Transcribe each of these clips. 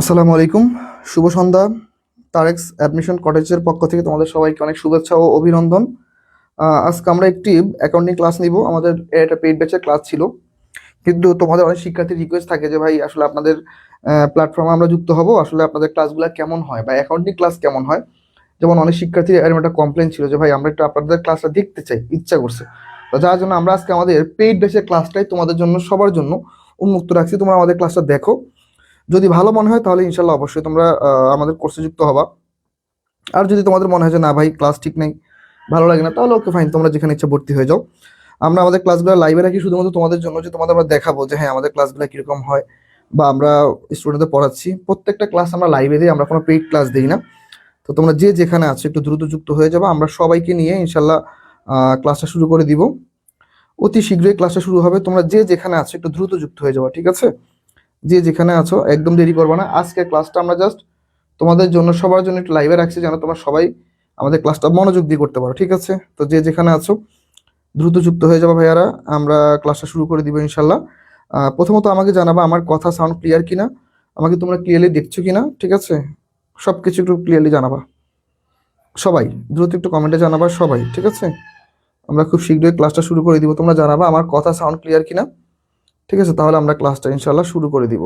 আসসালামু আলাইকুম, শুভ সন্ধ্যা। তারেক্স অ্যাডমিশন কটেজের পক্ষ থেকে তোমাদের সবাইকে অনেক শুভেচ্ছা ও অভিনন্দন। আজকে আমরা একটি অ্যাকাউন্টিং ক্লাস নিব। আমাদের এটা পেইড ব্যাচের ক্লাস ছিল, কিন্তু তোমাদের অনেক শিক্ষার্থীর রিকোয়েস্ট থাকে যে ভাই আসলে আপনাদের প্ল্যাটফর্মে আমরা যুক্ত হব, আসলে আপনাদের ক্লাসগুলো কেমন হয় বা অ্যাকাউন্টিং ক্লাস কেমন হয়। যেমন অনেক শিক্ষার্থীর এরকম একটা কমপ্লেন ছিল যে ভাই আমরা একটু আপনাদের ক্লাসটা দেখতে চাই, ইচ্ছা করছে। তো যার জন্য আমরা আজকে আমাদের পেইড ব্যাচের ক্লাসটাই তোমাদের জন্য, সবার জন্য উন্মুক্ত রাখছি। তোমরা আমাদের ক্লাসটা দেখো, যদি ভালো মনে হয় তাহলে ইনশাল্লাহ অবশ্যই তোমরা আমাদের কোর্সে যুক্ত হবা। আর যদি তোমাদের মনে হয় যে না ভাই ক্লাস ঠিক নেই, ভালো লাগে না, তাহলে ওকে ফাইন, তোমরা যেখানে ইচ্ছা ভর্তি হয়ে যাও। আমরা আমাদের ক্লাসগুলো লাইভে রাখি শুধুমাত্র তোমাদের জন্য, যে তোমাদের আমরা দেখাবো যে হ্যাঁ আমাদের ক্লাসগুলো কীরকম হয় বা আমরা স্টুডেন্টদের পড়াচ্ছি। প্রত্যেকটা ক্লাস আমরা লাইভে দিই, আমরা কোনো পেইড ক্লাস দিই না। তো তোমরা যে যেখানে আছো একটু দ্রুত যুক্ত হয়ে যাবো। আমরা সবাইকে নিয়ে ইনশাল্লাহ ক্লাসটা শুরু করে দিব। অতি শীঘ্রই ক্লাসটা শুরু হবে। তোমরা যে যেখানে আছো একটু দ্রুত যুক্ত হয়ে যাবো, ঠিক আছে? যে যেখানে আছো একদম দেরি করবো না। আজকের ক্লাসটা আমরা জাস্ট তোমাদের জন্য, সবার জন্য একটু লাইভে রাখছি, যেন তোমরা সবাই আমাদের ক্লাসটা মনোযোগ দিয়ে করতে পারো, ঠিক আছে? তো যে যেখানে আছো দ্রুত যুক্ত হয়ে যাবো ভাইয়ারা, আমরা ক্লাসটা শুরু করে দিব ইনশাল্লাহ। প্রথমত আমাকে জানাবা আমার কথা সাউন্ড ক্লিয়ার কিনা, আমাকে তোমরা ক্লিয়ারলি দেখছো কিনা, ঠিক আছে? সব কিছু একটু ক্লিয়ারলি জানাবা সবাই, দ্রুত একটু কমেন্টে জানাবা সবাই, ঠিক আছে? আমরা খুব শীঘ্রই ক্লাসটা শুরু করে দিব। তোমরা জানাবা আমার কথা সাউন্ড ক্লিয়ার কিনা, ঠিক আছে? তাহলে আমরা ক্লাসটা ইনশাল্লাহ শুরু করে দিব।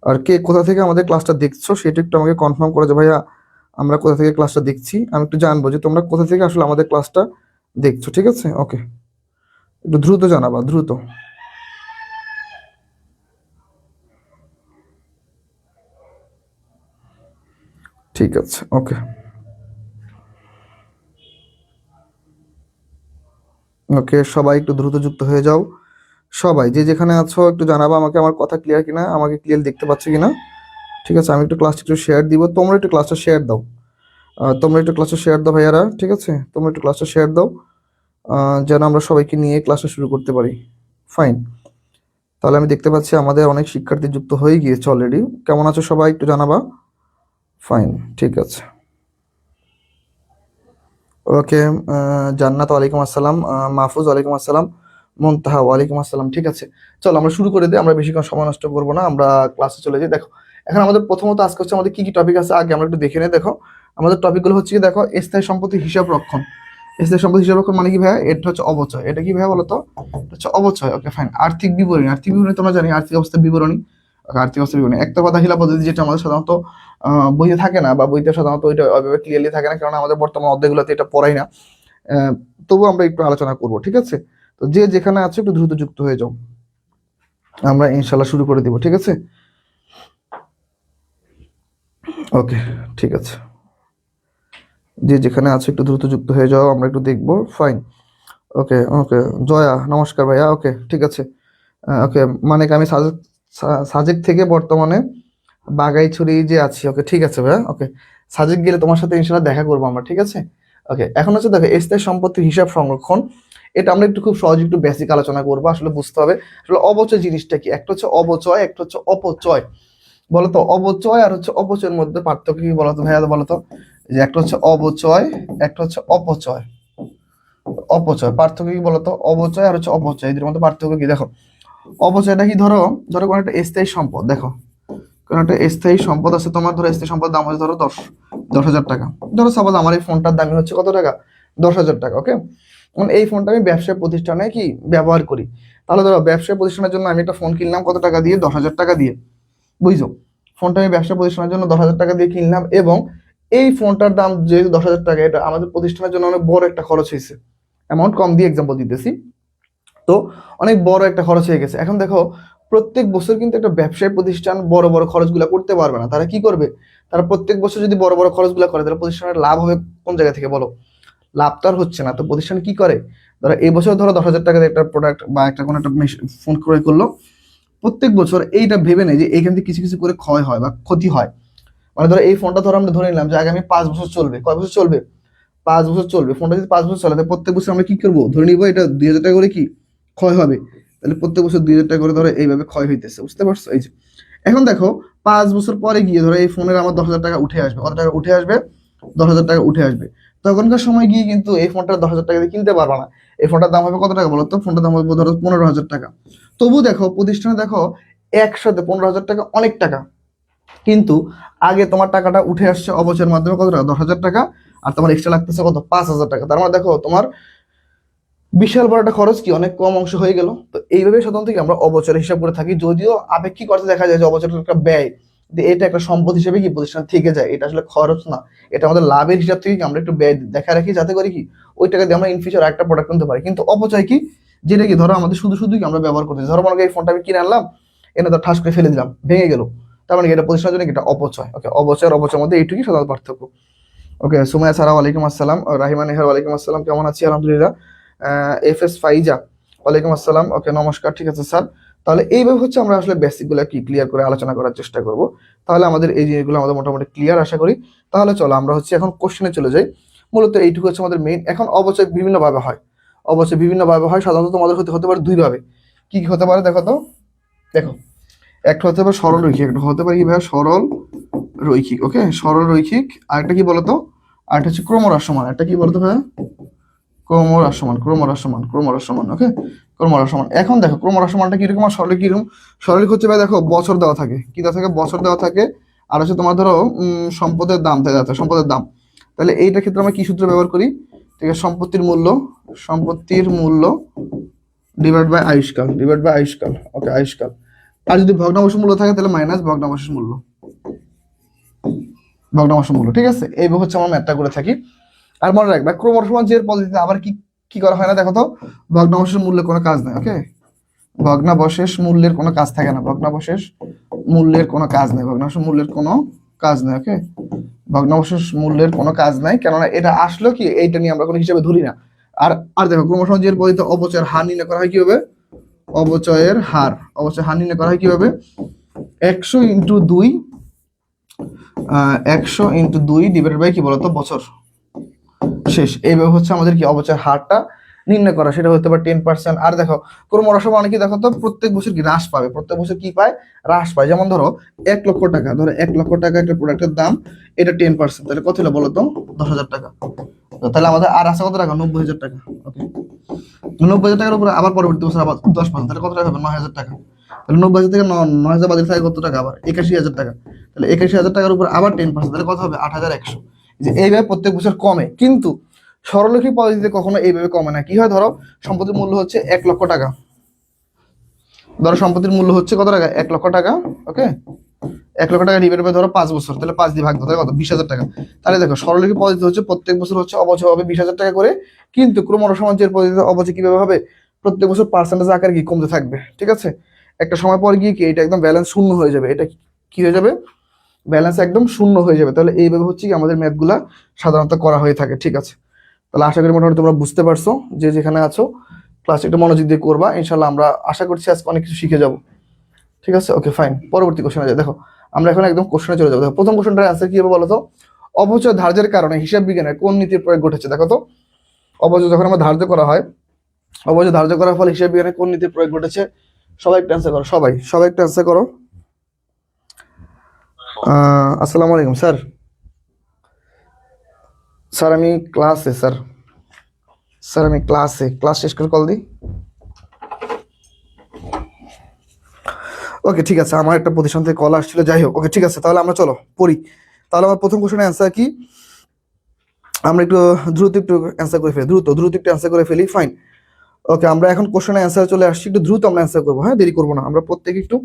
আর কে কোথা থেকে আমাদের ক্লাসটা দেখছো সেটা একটু আমাকে কনফার্ম করে যে ভাইয়া আমরা কোথা থেকে ক্লাসটা দেখছি, আমি একটু জানবো যে তোমরা কোথা থেকে আসলে আমাদের ক্লাসটা দেখছো, ঠিক আছে? ওকে, একটু দ্রুত জানাবা, দ্রুত। ঠিক আছে, ওকে ওকে, সবাই একটু দ্রুত যুক্ত হয়ে যাও। সবাই যে যেখানে আছো একটু জানাবা আমাকে আমার কথা ক্লিয়ার কিনা, আমাকে ক্লিয়ার দেখতে পাচ্ছ কিনা, ঠিক আছে? আমি একটু ক্লাসটা একটু শেয়ার দিব, তোমরা একটু ক্লাসটা শেয়ার দাও। তোমরা একটু ক্লাসটা শেয়ার দাও ভাইয়ারা, ঠিক আছে? তোমরা একটু ক্লাসটা শেয়ার দাও, যেন আমরা সবাইকে নিয়ে ক্লাসটা শুরু করতে পারি। ফাইন, তাহলে আমি দেখতে পাচ্ছি আমাদের অনেক শিক্ষার্থী যুক্ত হয়ে গিয়েছে অলরেডি। কেমন আছো সবাই একটু জানাবা। ফাইন, ঠিক আছে, ওকে। জান্নাত ওয়ালাইকুম আসসালাম, মাহফুজ ওয়ালাইকুম আসসালাম, মুনতাহা ওয়ালাইকুম আসসালাম। ঠিক আছে, চলো আমরা শুরু করে দিই, আমরা বেশিক্ষণ সময় নষ্ট করবো না, আমরা ক্লাসে চলে যাই। দেখো এখন আমাদের প্রথমত আজকে হচ্ছে আমাদের কি কি টপিক আছে আগে আমরা একটু দেখে নিই। দেখো আমাদের টপিকগুলো হচ্ছে কি, দেখো স্থায়ী সম্পত্তি হিসাব রক্ষণ। স্থায়ী সম্পত্তি হিসাব রক্ষণ মানে কি ভাইয়া? এটা হচ্ছে অবচয়। এটা কি ভাইয়া বলো তো? এটা হচ্ছে অবচয়। Okay fine. আর্থিক বিবরণী, আর্থিক বিবরণী তোমরা জানি, আর্থিক অবস্থার বিবরণী। আর্থিক অবস্থার বিবরণী একটা কথা হিলা পদ্ধতি, যেটা আমাদের সাধারণত বইতে থাকে না, বা বইতে সাধারণত ওইটা ওইভাবে ক্লিয়ারলি থাকে না, কারণ আমাদের বর্তমান অধ্যায়গুলোতে এটা পড়াই না। তবু আমরা একটু আলোচনা করব, ঠিক আছে? তো যে যেখানে আছে একটু দ্রুত যুক্ত হয়ে যাও, আমরা ইনশাল্লাহ শুরু করে দিব, ঠিক আছে? ওকে, ঠিক আছে, যে যেখানে আছে একটু দ্রুত যুক্ত হয়ে যাও, আমরা একটু দেখবো। ফাইন, ওকে ওকে। জয়া নমস্কার ভাইয়া, ওকে ঠিক আছে। ওকে, মানে আমি সাজেক থেকে বর্তমানে বাগাইছড়ি যে আছি। ওকে ঠিক আছে ভাইয়া, ওকে। সাজেক গেলে তোমার সাথে ইনশাল্লাহ দেখা করবো আমরা, ঠিক আছে? ওকে, এখন হচ্ছে দেখো স্থায়ী সম্পত্তির হিসাব সংরক্ষণ, এটা আমরা একটু খুব সহজ একটু বেসিক আলোচনা করবো। আসলে বুঝতে হবে আসলে অবচয় জিনিসটা কি। একটা হচ্ছে অবচয়, একটা হচ্ছে অপচয়। বলতো অবচয় আর হচ্ছে অপচয়ের মধ্যে পার্থক্য কি বলতো ভাইয়া? বলতো যে একটা হচ্ছে অবচয়, একটা হচ্ছে অপচয়। অপচয় পার্থক্য কি বলতো? অবচয় আর হচ্ছে অপচয়, এদের মধ্যে পার্থক্য কি দেখো। অপচয়টা কি, ধরো ধরো কোনো একটা স্থায়ী সম্পদ, দেখো কোনো একটা স্থায়ী সম্পদ আছে তোমার, ধরো স্থায়ী সম্পদ দাম হচ্ছে ধরো 10,000 টাকা। ধরো সাপোজ আমার এই ফোনটার দামই হচ্ছে কত টাকা? 10,000 টাকা। ওকে, এই ফোনটা আমি ব্যবসায় প্রতিষ্ঠানে কি ব্যবহার করি। তাহলে ধরো ব্যবসায় প্রতিষ্ঠানের জন্য আমি একটা ফোন কিনলাম কত টাকা দিয়ে? 10,000 টাকা দিয়ে। বুঝছো? ফোনটা আমি ব্যবসা প্রতিষ্ঠানের জন্য 10,000 টাকা দিয়ে কিনলাম, এবং এই ফোনটার দাম যেহেতু 10,000 টাকা, এটা আমাদের প্রতিষ্ঠানের জন্য অনেক বড় একটা খরচ হয়েছে। অ্যামাউন্ট কম দিয়ে এক্সাম্পল দিতেছি, তো অনেক বড় একটা খরচ হয়ে গেছে। এখন দেখো প্রত্যেক বছর কিন্তু একটা ব্যবসায়ী প্রতিষ্ঠান বড় বড় খরচগুলো করতে পারবে না। তারা কি করবে? তারা প্রত্যেক বছর যদি বড় বড় খরচগুলো করে, তাহলে প্রতিষ্ঠানের লাভ হবে কোন জায়গা থেকে বলো? লাভ তো আর হচ্ছে না। তো প্রতিষ্ঠান কি করে? ধরো এই বছর ধরো 10,000 টাকা দিয়ে একটা প্রোডাক্ট বা একটা কোনো একটা ফোন ক্রয় করলো, প্রত্যেক বছর এইটা ভেবে নেই যে এইখান থেকে কিছু কিছু করে ক্ষয় হয় বা ক্ষতি হয়। মানে ধরো এই ফোনটা ধরো আমরা ধরে নিলাম যে আগামী 5 বছর চলবে। কয় বছর চলবে? 5 বছর চলবে। ফোনটা যদি 5 বছর চলে, তাহলে প্রত্যেক বছর আমরা কি করবো? ধরে নিবো এটা 2,000 টাকা করে কি ক্ষয় হবে। তাহলে প্রত্যেক বছর 2,000 টাকা করে ধরো এইভাবে ক্ষয় হইতেছে, বুঝতে পারছো? এই যে এখন দেখো 5 বছর পরে গিয়ে ধরো এই ফোনের আমার 10,000 টাকা উঠে আসবে। কত টাকা উঠে আসবে? 10,000 টাকা উঠে আসবে। তখনকার সময় গিয়ে কিন্তু এই ফোনটা 10,000 টাকা দিয়ে কিনতে পারবা না। এই ফোনটার দাম হবে কত টাকা বলো তো? ফোনটার দাম হবে ধরো 15,000 টাকা। তবু দেখো প্রতিষ্ঠানে দেখো একসাথে 15,000 টাকা অনেক টাকা, কিন্তু আগে তোমার টাকাটা উঠে আসছে অবচয়ের মাধ্যমে কত টাকা? 10,000 টাকা। আর তোমার এক্সট্রা লাগতেছে কত? 5,000 টাকা। তার মানে দেখো তোমার বিশাল বড় একটা খরচ কি অনেক কম অংশ হয়ে গেল। তো এইভাবে সাধারণত কি আমরা অবচয়ের হিসাব করে থাকি, যদিও আপেক্ষিক অর্থে দেখা যায় যে অবচয়ের একটা ব্যয়, এটা একটা সম্পদ হিসেবে কি প্রতিষ্ঠান থেকে যায়, এটা আসলে খরচ না, এটা আমাদের লাভের হিসাব থেকে কি আমরা একটু ব্যয় দেখা রাখি, যাতে করে কি ওই টাকা দিয়ে আমরা ইন ফিউচার একটা প্রোডাক্ট কিনতে পারি। কিন্তু অপচয় কি, যেটা কি ধরো আমাদের শুধু শুধু কি আমরা ব্যবহার করতেছি, ধরো মনে করি এই ফোনটা আমি কিনে আনলাম, এনে তো ঠাস করে ফেলে দিলাম, ভেঙে গেল, তার মানে কি এটা প্রতিষ্ঠানের জন্য কি এটা অপচয়। ওকে, অবচয় আর অপচয়ের মধ্যে এইটুকুই সাধারণ পার্থক্য। ওকে, সুমাইয়া সারা ওয়ালাইকুম আসসালাম, রাহিমা নেহার ওয়ালাইকুম আসসালাম, কেমন আছি? আলহামদুলিল্লাহ। এফ এস ফাইজা ওয়ালাইকুম আসসালাম, ওকে নমস্কার, ঠিক আছে স্যার। তাহলে এইভাবে হচ্ছে আমরা আসলে বেসিকগুলো কি ক্লিয়ার করে আলোচনা করার চেষ্টা করব, তাহলে আমাদের এই জিনিসগুলো আমাদের মোটামুটি ক্লিয়ার আশা করি। তাহলে চলো আমরা হচ্ছে এখন কোশ্চেনে চলে যাই। মূলত এইটুকু হচ্ছে আমাদের মেইন। এখন অবচয় বিভিন্নভাবে হয়, অবচয় বিভিন্নভাবে হয়, সাধারণত তোমাদের হতে পারে দুইভাবে। কি কি হতে পারে দেখো তো? দেখো, একটা হতে পারে সরল রৈখিক, একটা হতে পারে কি ভাই সরল রৈখিক। ওকে, সরল রৈখিক। আরেকটা কি বলতো? আরেকটা হচ্ছে ক্রমহ্রাসমান। একটা কি বলতো ভাই? ক্রমহ্রাসমান, ক্রমহ্রাসমান, ক্রমহ্রাসমান। ওকে, ক্রমহ্রাসমান। এখন দেখো ক্রমহ্রাসমানটা কিরকম আর সরল কিরকম? সরল হচ্ছে ভাই দেখো বছর দেওয়া থাকে, কি দেওয়া থাকে? বছর দেওয়া থাকে। আর হচ্ছে তোমার ধরো সম্পদের দাম দেওয়া থাকে, সম্পদের দাম। তাহলে এইটার ক্ষেত্রে আমরা কি সূত্র ব্যবহার করি? ঠিক আছে, সম্পত্তির মূল্য, সম্পত্তির মূল্য ডিভাইড বাই আয়ুষ্কাল, ডিভাইড বাই আয়ুষ্কাল। ওকে, আয়ুষ্কাল। আর যদি ভগ্নাংশ মূল্য থাকে তাহলে মাইনাস ভগ্নাংশ মূল্য, ভগ্নাংশ মূল্য। ঠিক আছে, এইভাবে হচ্ছে আমরা ম্যাথটা করে থাকি। আর মনে রাখবে ক্রমহ্রাসমান যে পদ্ধতিতে আবার কি কি করা হয় না দেখো তো? ভগ্নাংশের মূল্যের কোনো কাজ নেই। ওকে, ভগ্নাবশেষ মূল্যের কোনো কাজ থাকে না, ভগ্নাবশেষ মূল্যের কোনো কাজ নেই, ভগ্নাংশ মূল্যের কোনো কাজ নেই। ওকে, ভগ্নাবশেষ মূল্যের কোনো কাজ নাই, কেননা এটা আসলো কি এইটা নিয়ে আমরা কোনো হিসাবে ধরি না। আর আর দেখো ক্রমহ্রাসমান যে পদ্ধতিতে অবচয়ের হার নির্ণয় করা হয় কিভাবে? অবচয়ের হার, অবচয়ের হার নির্ণয় করা হয় কিভাবে? 100 ইন্টু 2, 100 ইন্টু 2 ডিভাইডেড বাই কি বলতো? বছর শেষ। এইভাবে হচ্ছে আমাদের কি অবচয়ের হারটা নির্ণয় করা, সেটা হতে পারে 10%। আর দেখো ক্রমহ্রাসমান মানে কি দেখো তো? প্রত্যেক বছর কি হ্রাস পাবে, প্রত্যেক বছর কি পায়? হ্রাস পায়। যেমন ধরো 1 লক্ষ টাকা, ধরো 1 লক্ষ টাকা একটা প্রোডাক্টের দাম, এটা 10%, তাহলে কত হলো বলো তো? 10,000 টাকা। তাহলে আমাদের আর আছে কত টাকা? 90,000 টাকা। ওকে, 90,000 টাকার উপরে আবার পরবর্তী বছর আবার 10%, তাহলে কত টাকা হবে? 9,000 টাকা। তাহলে 90,000 থেকে 9,000 বাদ দিলে থাকে কত টাকা? আবার 81,000 টাকা। তাহলে 81,000 টাকার উপর আবার 10%, তাহলে কত হবে? 8,100। যে এইভাবে প্রত্যেক বছর কমে, কিন্তু সরলরৈখিক পদ্ধতিতে কখনো এইভাবে কমে না। কি হয়? ধরো সম্পত্তির মূল্য হচ্ছে 1 লক্ষ টাকা, ধরো সম্পত্তির মূল্য হচ্ছে কত টাকা? 1 লক্ষ টাকা। ওকে, 1 লক্ষ টাকা ডিভাইড বাই ধরো 5 বছর, তাহলে 5 দিয়ে ভাগ দাও, তাহলে কত? 20,000 টাকা। তাহলে দেখো সরলরৈখিক পদ্ধতি হচ্ছে প্রত্যেক বছর হচ্ছে অবচয় হবে 20,000 টাকা করে, কিন্তু ক্রমহ্রাসমান যে পদ্ধতিতে অবচয় কিভাবে হবে? প্রত্যেক বছর পার্সেন্টেজ আকারে কি কমতে থাকবে। ঠিক আছে, একটা সময় পর গিয়ে কি এটা একদম ব্যালেন্স শূন্য হয়ে যাবে, এটা কি হয়ে যাবে? ব্যালেন্স একদম শূন্য হয়ে যাবে। তাহলে এইভাবে হচ্ছে কি আমাদের ম্যাথগুলা সাধারণত করা হয়ে থাকে। ঠিক আছে, তাহলে আশা করি মোটামুটি তোমরা বুঝতে পারছো, যে যেখানে আছো ক্লাস একটু মনোযোগ দিয়ে করবা, ইনশাল্লাহ আমরা আশা করছি আজকে অনেক কিছু শিখে যাব। ঠিক আছে, ওকে ফাইন। পরবর্তী কোশ্চেনে যাই। দেখো আমরা এখন একদম কোশ্চেনে চলে যাবো। দেখো প্রথম কোশ্চেনটার অ্যান্সার কি হবে বলো তো? অবচয় ধার্যের কারণে হিসাব বিজ্ঞানের কোন নীতির প্রয়োগ ঘটেছে? দেখো তো, অবচয় যখন আমরা ধার্য করা হয়, অবচয় ধার্য করার ফলে হিসাব বিজ্ঞানের কোন নীতির প্রয়োগ ঘটেছে? সবাই একটু অ্যান্সার করো, সবাই সবাই একটু অ্যান্সার করো। আসসালামু আলাইকুম স্যার। স্যার আমি ক্লাসে, স্যার স্যার আমি ক্লাসে, ক্লাস শেষ করে কল দিই। ওকে ঠিক আছে, আমার একটা প্রতিষ্ঠান থেকে কল আসছিল, যাই হোক। ওকে ঠিক আছে, তাহলে আমরা চলো পড়ি। তাহলে আমার প্রথম কোশ্চেনের অ্যান্সার কি? আমরা একটু দ্রুত একটু অ্যান্সার করে ফেলি, দ্রুত দ্রুত একটু অ্যান্সার করে ফেলি। ফাইন, ওকে আমরা এখন কোশ্চেনের অ্যান্সার চলে আসছি, একটু দ্রুত আমরা অ্যান্সার করবো, হ্যাঁ দেরি করবো না। আমরা প্রত্যেকে একটু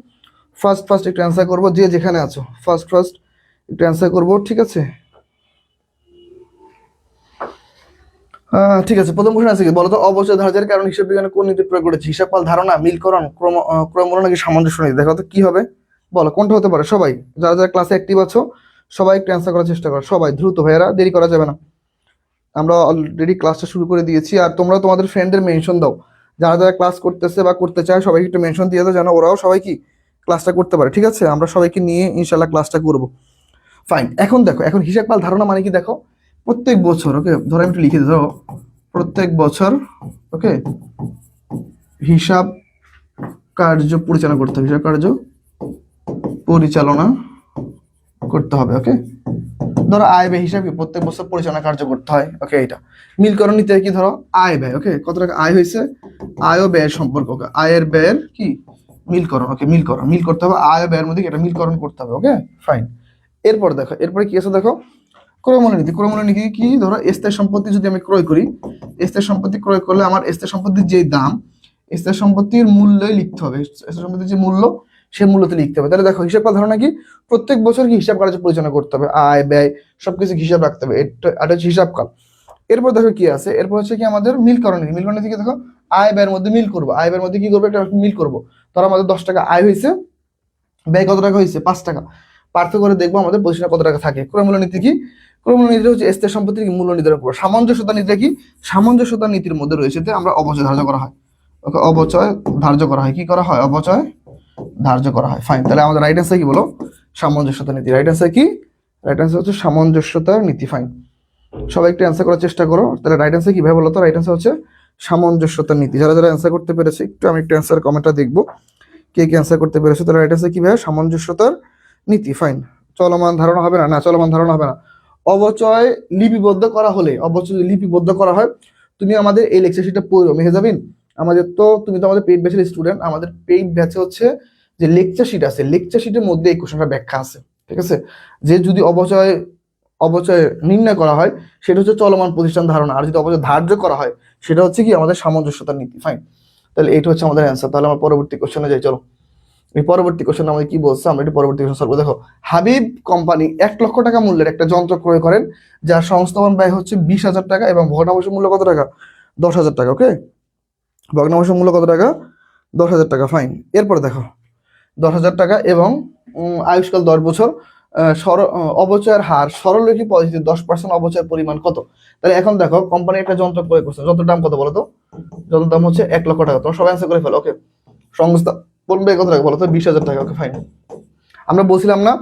ফার্স্ট ফার্স্ট একটু অ্যান্সার করবো, যে যেখানে আছো ফার্স্ট ফার্স্ট একটু অ্যান্সার করবো। ঠিক আছে, ঠিক আছে। প্রথম কোশ্চেন আছে কি বলতো? অবচয় ধার্যের কারণ হিসাব বিজ্ঞানে কোন নীতি প্রয়োগ করেছে? হিসাবপাল ধারণা, মিলকরণ, ক্রমমূল্য নাকি সামঞ্জস্য নীতি? দেখো তো কি হবে বলো, কোনটা হতে পারে? সবাই যারা যারা ক্লাসে অ্যাক্টিভ আছো সবাই একটু অ্যান্সার করার চেষ্টা করো, সবাই দ্রুত ভাইয়েরা, দেরি করা যাবে না। আমরা অলরেডি ক্লাসটা শুরু করে দিয়েছি, আর তোমরা তোমাদের ফ্রেন্ডদের মেনশন দাও, যারা যারা ক্লাস করতেছে বা করতে চায় সবাইকে একটু মেনশন দিয়ে দাও, যেন ওরাও সবাই কি ক্লাসটা করতে পারে। ঠিক আছে, আমরা সবাইকে নিয়ে ইনশাল্লাহ ক্লাসটা করবো। ফাইন, এখন দেখো, এখন হিসাবপাল ধারণা মানে কি দেখো? প্রত্যেক বছর, ওকে ধরো আমি একটু লিখে দিই, ধরো প্রত্যেক বছর, ওকে হিসাব কার্য পরিচালনা করতে হবে, হিসাব কার্য পরিচালনা করতে হবে। ওকে ধরো আয় ব্যয় হিসাবে প্রত্যেক বছর পরিচালনা কার্য করতে হয়। ওকে, এটা মিলকরণ নীতি কি, ধরো আয় ব্যয়, ওকে কত টাকা আয় হয়েছে, আয় ও ব্যয়ের সম্পর্ক, ওকে আয়ের ব্যয়ের কি মিলকরণ, ওকে মিল করতে হবে, আয় ও ব্যয়ের মধ্যে এটা মিলকরণ করতে হবে। Okay fine. এরপর দেখো, এরপরে কি আছে দেখো, ক্রয়মূল্য নীতি। ক্রয়মূল্য নীতি কি, ধরো স্থায়ী সম্পত্তি যদি আমি ক্রয় করি, স্থায়ী সম্পত্তি ক্রয় করলে আমার স্থায়ী সম্পত্তির যে দাম, স্থায়ী সম্পত্তির মূল্যই লিখতে হবে, স্থায়ী সম্পত্তির যে মূল্য সেই মূল্যতে লিখতে হবে। তাহলে দেখো হিসাব করার ধারণা কি, প্রত্যেক বছর কি হিসাব কার্য পরিচালনা করতে হবে, আয় ব্যয় সবকিছু হিসাব রাখতে হবে, এটা হচ্ছে হিসাব কাল। এরপর দেখো কি আছে, এরপর হচ্ছে কি আমাদের মিলকরণ নীতি। মিলকরণ নীতি কি, দেখো আয় ব্যয়ের মধ্যে মিল করবো, আয় ব্যয়ের মধ্যে কি করবো, একটা মিল করবো। ধরো আমাদের 10 টাকা আয় হয়েছে, ব্যয় কত টাকা হয়েছে 5 টাকা, পার্থক্য করে দেখবো আমাদের পজিশনে কত টাকা থাকে। ক্রয়মূল্য নীতি কি, ক্রয়মূল্য নীতি হচ্ছে স্থায়ী সম্পত্তির মূল্য নির্ধারণ করবো। সামঞ্জস্যতা নীতিটা কি, সামঞ্জস্যতা নীতির মধ্যে রয়েছে আমরা অবচয় ধার্য করা হয়, ওকে অবচয় ধার্য করা হয়, কি করা হয়, অবচয় ধার্য করা হয়। ফাইন, তাহলে আমাদের রাইট অ্যান্সার কি বলো, সামঞ্জস্যতা নীতি। রাইট অ্যান্সার কি, রাইট অ্যান্সার হচ্ছে সামঞ্জস্যতার নীতি। ফাইন, সবাই একটু অ্যান্সার করার চেষ্টা করো। তাহলে রাইট অ্যান্সার কি ভাই বলো তো, রাইট অ্যান্সার হচ্ছে সামঞ্জস্যতার নীতি। যারা যারা অ্যান্সার করতে পেরেছে আমি একটু অ্যান্সার কমেন্টটা দেখবো কে কে অ্যান্সার করতে পেরেছে। তাহলে রাইট অ্যান্সার কি ভাই, সামঞ্জস্যতার নীতি। ফাইন, চলমান ধারণা হবে না, চলমান ধারণা হবে না। অবচয় লিপিবদ্ধ করা হলে, অবচয় লিপিবদ্ধ করা হয়, তুমি আমাদের এই লেকচার শিটটা পড়ো মেহজাবিন। আমাদের তো তুমি তো আমাদের পেইড ব্যাচের স্টুডেন্ট, আমাদের পেইড ব্যাচে হচ্ছে যে লেকচার শিট আছে, লেকচার শিটের মধ্যে এই কোশ্চেনটা ব্যাখ্যা আছে, ঠিক আছে। যে যদি অবচয় নির্ণয় করা হয় সেটা হচ্ছে চলমান প্রতিষ্ঠান ধারণা, আর যদি অবচয় ধার্য করা হয় সেটা হচ্ছে কি আমাদের সামঞ্জস্যতার নীতি। ফাইন, তাহলে এইটা হচ্ছে আমাদের অ্যান্সার। তাহলে আমরা পরবর্তী কোশ্চেনে যাই, চলো। এই পরবর্তী কোশ্চেন আমাদের কি বলছে, আমরা এটি পরবর্তী কোশ্চেন সলভ। দেখো, হাবিব কোম্পানি 1 লক্ষ টাকা মূল্যের একটা যন্ত্র ক্রয় করেন, যার সংস্থাপন ব্যয় হচ্ছে 20,000 টাকা এবং ভগ্নাংশের মূল্য কত টাকা, 10,000 টাকা। ওকে, ভগ্নাংশের মূল্য কত টাকা, 10,000 টাকা। ফাইন, এরপর দেখো 10,000 টাকা এবং আয়ুষ্কাল 10 বছর, অবচয়ের হার সরলরৈখিক পদ্ধতিতে 10% অবচয়ের পরিমাণ কত। তাহলে এখন দেখো কোম্পানি একটা যন্ত্র ক্রয় করছে, যন্ত্রের দাম কত বলো তো, যন্ত্রের দাম হচ্ছে 1 লক্ষ টাকা। তোমরা সবাই অ্যান্সার করে ফেলো। ওকে, সংস্থা বলবে কত টাকা বলো তো, 20,000 টাকা। ওকে ফাইন, আমরা বলছিলাম না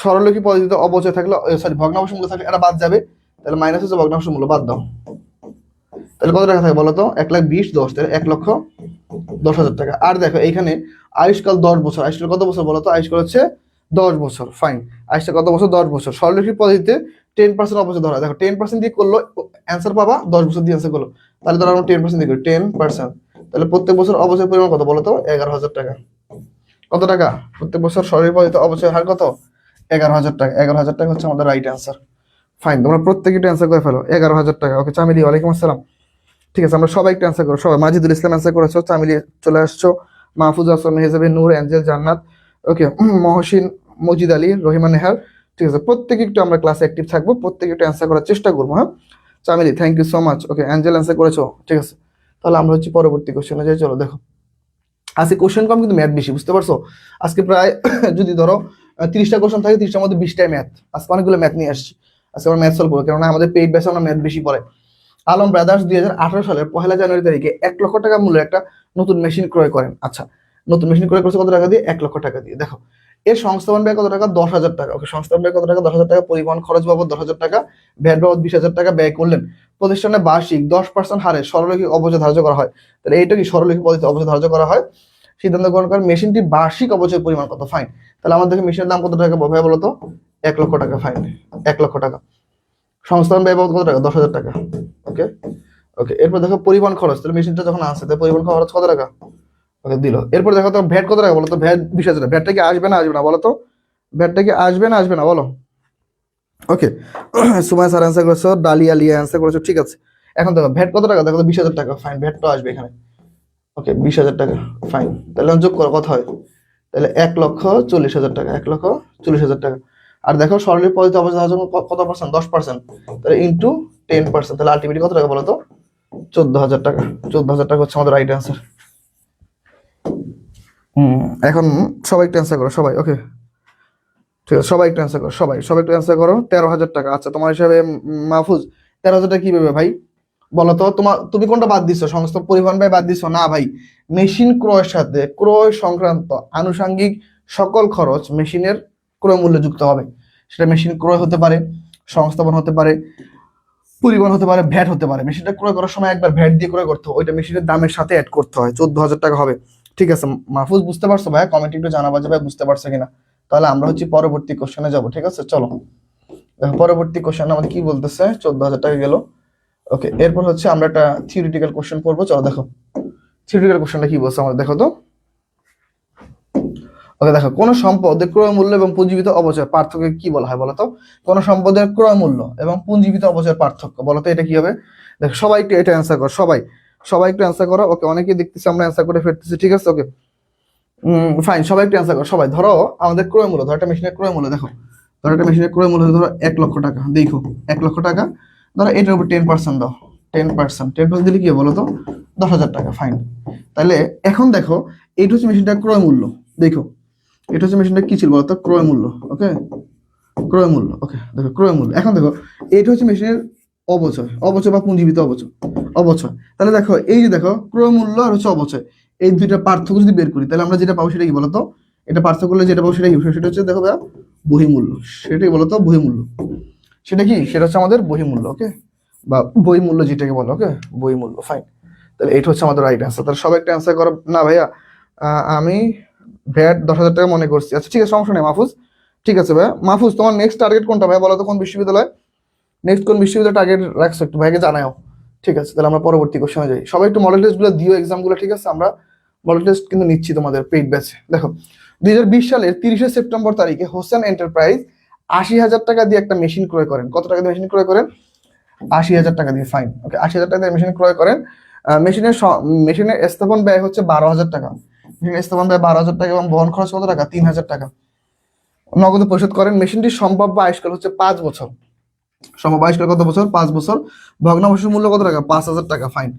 সরলরৈখিক পদ্ধতিতে অবচয় থাকলে, সরি ভগ্নাংশ মূল্য থাকলে এটা বাদ যাবে, তাহলে মাইনাস হচ্ছে ভগ্নাংশ মূল্য, বাদ দাও। তাহলে কত টাকা থাকে বলো তো, 1,20,10, তাহলে 1,10,000 টাকা। আর দেখো এইখানে আয়ুষ্কাল 10 বছর, আয়ুষ্কাল কত বছর বলো তো, আয়ুষ্কাল হচ্ছে 10 বছর। ফাইন, আয়ুষ্কাল কত বছর, 10 বছর। সরলরৈখিক পদ্ধতিতে 10% অবচয় ধরা, দেখো 10% দিয়ে করলো অ্যান্সার পাবা, 10 বছর দিয়ে অ্যান্সার করলো, তাহলে ধরো আমরা 10% দিয়ে করি, 10%। তাহলে প্রত্যেক বছর অবচয় পরিমাণ কত বলো তো, 11,000 টাকা। কত টাকা প্রত্যেক বছর সরলরৈখিক পদ্ধতিতে অবচয় হার কত, 11,000 টাকা। 11,000 টাকা হচ্ছে আমাদের রাইট অ্যান্সার। ফাইন, তোমরা প্রত্যেকটা অ্যান্সার করে ফেলো, 11,000 টাকা। ওকে, চামিলি ওয়ালাইকুম আসসালাম। ঠিক আছে, আমরা সবাই একটু অ্যান্সার করো, সবাই। মাজিদুল ইসলাম অ্যান্সার করেছো, চামিলি চলে আসছো, মাহফুজ আসলাম, মেহজাবিন, নূর, অ্যাঞ্জেল, জান্নাত, ওকে মহসিন, মজিদ আলী, রহিমা নেহার। ঠিক আছে, প্রত্যেকে একটু আমরা ক্লাসে অ্যাক্টিভ থাকবো, প্রত্যেকে একটু অ্যান্সার করার চেষ্টা করবো। হ্যাঁ Chameli, thank you so much. Okay, angel answer করেছো, ঠিক আছে। তাহলে আমরা হচ্ছে পরবর্তী কোশ্চেনে যাই, চলো। দেখো আজকে কোশ্চেন কম কিন্তু ম্যাথ বেশি, বুঝতে পারছো। আজকে প্রায় যদি ধরো 30টা কোশ্চেন থাকে, 30টার মধ্যে 20টাই ম্যাথ। আজকে অনেকগুলো ম্যাথ নিয়ে আসছি, আজকে আমরা ম্যাথ সলভ করবো, কেননা আমাদের পেইড ব্যাচে আমরা ম্যাথ বেশি পড়ে। আলম ব্রাদার্স 2018 সালের 1 জানুয়ারি তারিখে 1 লক্ষ টাকা মূল্যের একটা নতুন মেশিন ক্রয় করেন। আচ্ছা, নতুন মেশিন ক্রয় করছে কত টাকা দিয়ে, 1 লক্ষ টাকা দিয়ে। দেখো এর সংস্থাপন ব্যয় কত টাকা, 10,000 টাকা। ওকে, সংস্থাপন ব্যয় কত টাকা, 10,000 টাকা। পরিবহন খরচ বাবদ 10,000 টাকা, ভ্যাট বাবদ 20,000 টাকা ব্যয় করলেন। প্রতিষ্ঠানে বার্ষিক 10% হারে সরলরৈখিক অবচয় ধার্য করা হয়। তাহলে এইটা কি সরলরৈখিক পদ্ধতিতে অবচয় ধার্য করা হয়। সিদ্ধান্ত গ্রহণ করেন মেশিনটি বার্ষিক অবচয়ের পরিমাণ কত। ফাইন, তাহলে আমাদের মেশিনের দাম কত টাকা ভাই বলো তো, 1 লক্ষ টাকা। ফাইন, 1 লক্ষ টাকা। সংস্থাপন ব্যয় বাবদ কত টাকা, 10,000 টাকা। ওকে ওকে, এরপর দেখো পরিবহন খরচ, তাহলে মেশিনটা যখন আসছে তাহলে পরিবহন খরচ কত টাকা, ওকে দিল। এরপর দেখো তো ভ্যাট কত টাকা বলো তো, ভ্যাট 20,000 টাকা। ভ্যাটটা কি আসবে না আসবে না বলো তো, ভ্যাটটা কি আসবে না আসবে না বলো। ওকে, সুমাই স্যার অ্যান্সার করেছো, ডালিয়া লিয়া অ্যান্সার করেছো, ঠিক আছে। এখন দেখো ভ্যাট কত টাকা, দেখো 20,000 টাকা। ফাইন, ভ্যাট তো আসবে এখানে। ওকে, 20,000 টাকা। ফাইন, তাহলে যোগ করো কত হয়, তাহলে 1,40,000 টাকা, 1,40,000 টাকা। আর দেখো সরলরৈখিক পদ্ধতিতে অবচয় ধার্য কত পার্সেন্ট, 10%, তাহলে ইন্টু 10%, তাহলে আলটিমেটলি কত টাকা বলো তো, 14,000 টাকা। 14,000 টাকা হচ্ছে আমাদের রাইট অ্যান্সার। এখন সবাই একটু অ্যান্সার করো, সবাই। ওকে, ঠিক আছে, সবাই একটু অ্যান্সার করো, সবাই একটু অ্যান্সার করো। 13,000 টাকা। আচ্ছা, তোমার হিসাবে মাহফুজ 13,000 টাকা কিভাবে ভাই বলো তো, তুমি কোনটা বাদ দিছো, সমস্ত পরিবহন ব্যয় বাদ দিছো না ভাই। মেশিন ক্রয়ের সাথে ক্রয় সংক্রান্ত আনুষঙ্গিক সকল খরচ মেশিনের ক্রয় মূল্যে যুক্ত হবে। সেটা মেশিন ক্রয় হতে পারে, সংস্থাপন হতে পারে, পরিবহন হতে পারে, ভ্যাট হতে পারে। মেশিনটা ক্রয় করার সময় একবার ভ্যাট দিয়ে ক্রয় করতে হয়, ওইটা মেশিনের দামের সাথে অ্যাড করতে হয়, 14,000 টাকা হবে। ঠিক আছে মাহফুজ, বুঝতে পারছো ভাই? কমেন্ট একটু জানাবা যে ভাই বুঝতে পারছো কিনা। তাহলে আমরা হচ্ছে পরবর্তী কোশ্চেনে যাব, ঠিক আছে চলো। দেখো পরবর্তী কোশ্চেন আমাদের কি বলতেছে, 14,000 টাকা গেল। ওকে, এরপর হচ্ছে আমরা একটা থিওরিটিক্যাল কোশ্চেন পড়বো। চলো দেখো থিওরিটিক্যাল কোশ্চেনটা কি বলছে আমাদের, দেখো তো। ওকে দেখো, কোন সম্পদের ক্রয় মূল্য এবং পুঞ্জীবিত অবচয় পার্থক্য কি বলা হয় বলতো? কোন সম্পদের ক্রয় মূল্য এবং পুঞ্জীবিত অবচয়ের পার্থক্য বলতো, এটা কি হবে? দেখো সবাই একটু এটা অ্যান্সার করো, সবাই সবাই একটু অ্যান্সার করো। ওকে, অনেকেই দেখতেছি আমরা অ্যান্সার করে ফেলতেছি, ঠিক আছে। ওকে ফাইন, সবাই একটু অ্যান্সার করো। সবাই ধরো আমাদের ক্রয় মূল্য, ধরো একটা মেশিনের ক্রয় মূল্য, দেখো ধরো একটা মেশিনের ক্রয় মূল্য ধরো 1,00,000 টাকা, দেখো 1,00,000 টাকা, ধরো এটার উপর 10% দাও, 10% দিলে কি হবে বলো তো? 10,000 টাকা। ফাইন, তাহলে এখন দেখো এইটা হচ্ছে মেশিনটার ক্রয় মূল্য। দেখো এটা হচ্ছে মেশিনটা কি ছিল বলতো? ক্রয় মূল্য। ওকে, ক্রয় মূল্য। ওকে দেখো ক্রয় মূল্য। এখন দেখো এটা হচ্ছে মেশিনের অবচয়, অবচয় বা পুঞ্জীবিত অবচয়, অবচয়। তাহলে দেখো এই যে দেখো ক্রয় মূল্য আর হচ্ছে অবচয়, এই দুইটা পার্থক্য যদি বের করি তাহলে আমরা যেটা পাবো সেটা কি বলতো? এটা পার্থক্য করলে যেটা পাবো সেটা কি? সেটা হচ্ছে দেখো ভাইয়া বহিমূল্য। সেটাই বলতো বহিমূল্য। সেটা কি? সেটা হচ্ছে আমাদের বহিমূল্য। ওকে, বা বইমূল্য যেটাকে বলো। ওকে, বইমূল্য। ফাইন, তাহলে এটা হচ্ছে আমাদের রাইট অ্যান্সার। তাহলে সবাই একটা অ্যান্সার করো। না ভাইয়া আমি ভ্যাট 10,000 টাকা মনে করছি। আচ্ছা ঠিক আছে, সমস্যা নেই মাহফুজ। ঠিক আছে ভাইয়া। মাহফুজ তোমার নেক্সট টার্গেট কোনটা ভাইয়া বলো তো? কোন বিশ্ববিদ্যালয় নেক্সট, কোন বিশ্ববিদ্যালয় টার্গেট রাখছো একটু ভাইকে জানাও। ঠিক আছে, তাহলে আমরা পরবর্তী কোশ্চেনে যাই। সবাই একটু মডেল টেস্ট গুলো দিও, এক্সাম গুলো। ঠিক আছে, আমরা মডেল টেস্ট কিন্তু নিচ্ছি তোমাদের পেইড ব্যাচে। দেখো 2020 সালের 30শে সেপ্টেম্বর তারিখে হোসেন এন্টারপ্রাইজ 80,000 টাকা দিয়ে একটা মেশিন ক্রয় করেন। কত টাকা দিয়ে মেশিন ক্রয় করেন? 80,000 টাকা দিয়ে। ফাইন, ওকে 80,000 টাকা দিয়ে মেশিন ক্রয় করেন। মেশিনের স্থাপন ব্যয় হচ্ছে 12,000 টাকা। মেশিনের স্থাপন ব্যয় 12,000 টাকা এবং বহন খরচ কত টাকা? 3,000 টাকা। নগদে পরিশোধ করেন। মেশিনটির সম্ভাব্য আয়ুষ্কাল হচ্ছে 5 বছর। সম্ভাব্য আয়ুষ্কাল কত বছর? 5 বছর। ভগ্নাংশের মূল্য কত টাকা? 5,000 টাকা। ফাইন,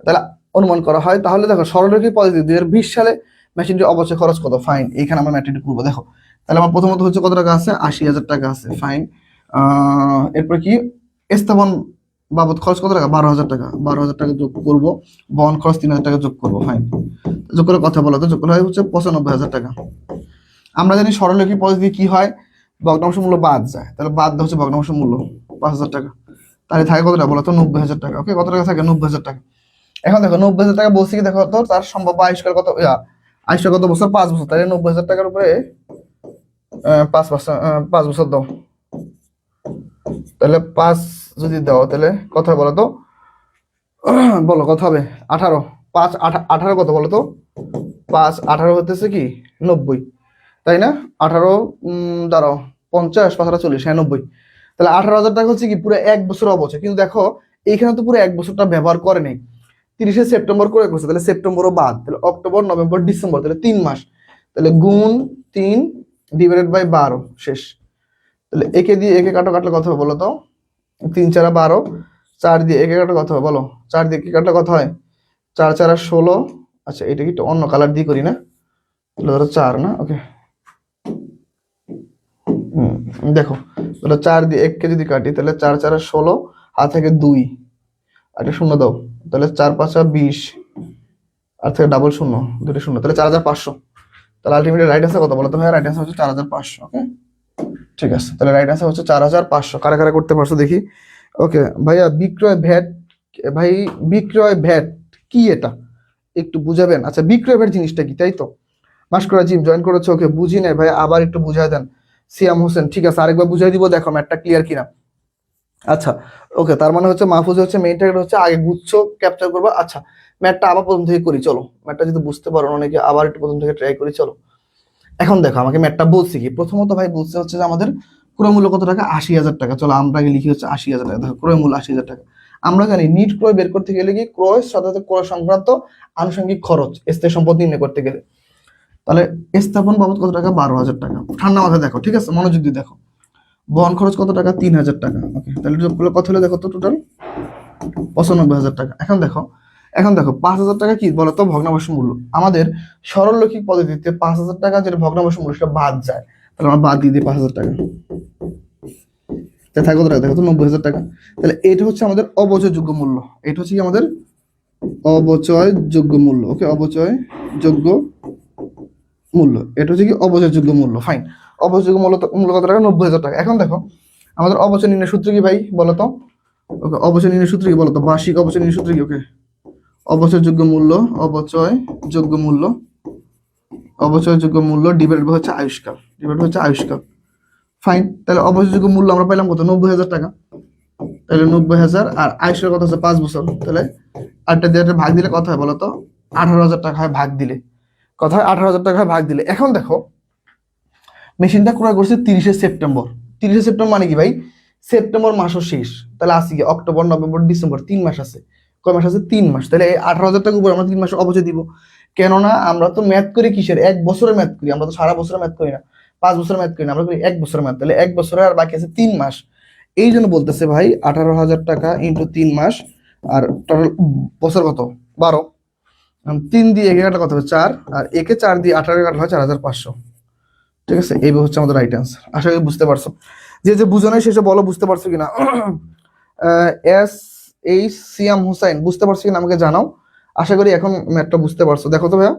তাহলে অনুমান করা হয়। তাহলে দেখো সরলরেখী পদ্ধতি 2020 সালে মেশিনটির অবচয় খরচ কত? ফাইন, এইখানে আমরা ম্যাট্রিকটি করবো। দেখো তাহলে আমার প্রথমত হচ্ছে কত টাকা আছে? 80,000 টাকা আছে। ফাইন, এরপর কি স্থাপন বাবদ খরচ কত টাকা? 12,000 টাকা। 12,000 টাকা যোগ করবো, বহন খরচ 3,000 টাকা যোগ করবো। ফাইন, যোগ করে কথা বলো তো, যোগ করে হয় হচ্ছে 95,000 টাকা। আমরা জানি সরলরেখী পদ্ধতি কি হয়? ভগ্নাংশ মূল্য বাদ যায়, তাহলে বাদ দেওয়া হচ্ছে ভগ্নাংশ মূল্য 5,000 টাকা। তাহলে থাকে কত টাকা বলো তো? 90,000 টাকা। ওকে, কত টাকা থাকে? 90,000 টাকা। এখন দেখো 90,000 টাকা বলছি কি, দেখো তো তার সম্ভাব্য আয়ুষ্কাল কত? আয়ুষ্কাল কত বছর? 5 বছর। তাহলে 90,000 টাকার উপরে 5 বছর দাও। তাহলে 5 যদি দাও তাহলে কত হবে বলো তো? বলো কত হবে? 18। 5 18 কত বলো তো? 5 18 হতেছে কি 90, তাই না? 18 দাঁড়াও, 50 5 40, হ্যাঁ 90। তাহলে 18,000 টাকা হচ্ছে কি পুরো 1 বছর অবচয়। কিন্তু দেখো এইখানে তো পুরো 1 বছরটা ব্যবহার করে নেই, 30শে সেপ্টেম্বর করে করছে, তাহলে সেপ্টেম্বরও বাদ, তাহলে অক্টোবর নভেম্বর ডিসেম্বর, তাহলে 3 মাস। তাহলে গুণ 3 ডিভাইডেড বাই 12 শেষ। তাহলে একে দিয়ে একে কাটো, কাটলে কত হবে বলো তো? 3 4 12। 4 দিয়ে একে কাটো কত হবে বলো? 4 দিয়ে একে কাটলে কত হয়? 4 4 16। আচ্ছা এটা কি একটু অন্য কালার দিয়ে করি না? তাহলে ধরো 4 না? ওকে দেখো, তাহলে 4 দিয়ে 1 কে যদি কাটি তাহলে 4 4 16, হাত থেকে 2 আর একটা শূন্য দাও, তাহলে 4 5 20 আর থেকে ডাবল শূন্য, দুটো শূন্য, তাহলে 4,500। তাহলে আলটিমেটলি রাইট অ্যান্সার কত বলো তো ভাই? রাইট অ্যান্সার হচ্ছে 4,500। ওকে ঠিক আছে, তাহলে রাইট অ্যান্সার হচ্ছে 4,500। কারা কারা করতে পারছো দেখি। ওকে ভাইয়া বিক্রয় ভ্যাট, ভাই বিক্রয় ভ্যাট কি এটা একটু বুঝাবেন? আচ্ছা বিক্রয় ভ্যাট জিনিসটা কি, তাই তো? মাস্কুরা জিম জয়েন করেছে। ওকে বুঝি নাই ভাই, আবার একটু বুঝাই দেন। সিয়াম হোসেন, ঠিক আছে আরেকবার বুঝাই দিব, দেখো ম্যাটটা ক্লিয়ার কিনা। আচ্ছা ওকে, তার মানে হচ্ছে মাহফুজ হচ্ছে মেইন টার্গেট হচ্ছে আগে গুচ্ছ ক্যাপচার করবো। আচ্ছা ম্যাটটা আবার প্রথম থেকে করি, চলো ম্যাটটা যদি বুঝতে পারো অনেকে আবার একটু প্রথম থেকে ট্রাই করি, চলো। এখন দেখো আমাকে ম্যাটটা বলছি কি, প্রথমত ভাই বলছে হচ্ছে যে আমাদের ক্রয় মূল্য কত টাকা? 80,000 টাকা। চলো আমরা আগে লিখি হচ্ছে 80,000 টাকা। দেখো ক্রয় মূল্য 80,000 টাকা। আমরা জানি নিট ক্রয় বের করতে গেলে কি ক্রয় সাথে ক্রয় সংক্রান্ত আনুষঙ্গিক খরচ স্থায়ী সম্পদ নির্ণয় করতে গেলে, তাহলে স্থাপন বাবদ কত টাকা? 12,000 টাকা। ঠান্ডা মাথায় দেখো, ঠিক আছে মনোযোগ দিয়ে দেখো। বহন খরচ কত টাকা? 3,000 টাকা। ওকে তাহলে যোগ করলে কত হলো দেখো তো? টোটাল 95,000 টাকা। এখন দেখো, এখন দেখো 5,000 টাকা কি বলতো? ভগ্নাংশ মূল্য। আমাদের সরলরৈখিক পদ্ধতিতে 5,000 টাকা যেটা ভগ্নাংশ মূল্য সেটা বাদ যায়, তাহলে আমরা বাদ দিয়ে দিই 5,000 টাকা। তাহলে থাকে কত টাকা দেখো তো? 90,000 টাকা। তাহলে এটা হচ্ছে আমাদের অবচয়যোগ্য মূল্য। এটা হচ্ছে কি আমাদের অবচয়যোগ্য মূল্য। ওকে অবচয়যোগ্য মূল্য, এটা হচ্ছে কি অবচয়যোগ্য মূল্য। ফাইন, অবচয়যোগ্য মূল্য মূল্য কত টাকা? 90,000 টাকা। এখন দেখো আমাদের অবচয় নির্ণয় সূত্র কি ভাই বলতো? ওকে অবচয় নির্ণয় সূত্র কি বলতো? বার্ষিক অবচয় নির্ণয় সূত্র কি? ওকে অবচয়যোগ্য মূল্য, অবচয়যোগ্য মূল্য, অবচয়যোগ্য মূল্য ডিভাইড বাই হচ্ছে আয়ুষ্কাল, ডিভাইড হচ্ছে আয়ুষ্কাল। ফাইন, তাহলে অবশিষ্ট মূল্য আমরা পাইলাম কত, 90,000 টাকা। তাহলে 90,000 আর আয়ুষের কথা হচ্ছে 5 বছর, তাহলে 8টা দিয়ে ভাগ দিলে কত হয় বলতো, 18,000 টাকা হয় ভাগ দিলে, কথা হয় 18,000 টাকা হয় ভাগ দিলে। এখন দেখো মেশিনটা ক্রয় করছে 30শে সেপ্টেম্বর। 30শে সেপ্টেম্বর মানে কি ভাই, সেপ্টেম্বর মাসও শেষ, তাহলে আসি কি অক্টোবর নভেম্বর ডিসেম্বর, 3 মাস আছে। কয় মাস আছে, 3 মাস। তাহলে এই 18,000 টাকার উপর আমরা 3 মাসে অবচয় দিব। কেননা আমরা তো ম্যাথ করি কিসের, 1 বছরের ম্যাথ করি, আমরা তো সারা বছরের ম্যাথ করি না, 5 বছরের ম্যাথ করি না, আমরা করি 1 বছরের ম্যাথ। তাহলে 1 বছরে আর বাকি আছে 3 মাস। এই জন্য বলতেছে ভাই 18,000 টাকা ইন্টু 3 মাস, আর টোটাল বছর কত, 12। 3 দিয়ে একে কাটা কত হবে, 4, আর একে 4 দিয়ে 18 কাটা হয় 4,500। ঠিক আছে, এই হচ্ছে আমাদের রাইট অ্যান্সার। আশা করি বুঝতে পারছো। যে যে বুঝো নাই শেষে বলো বুঝতে পারছো কিনা। এস এইচ সিয়াম হুসাইন, বুঝতে পারছো কিনা আমাকে জানাও। আশা করি এখন ম্যাথটা বুঝতে পারছো। দেখো তো ভাইয়া,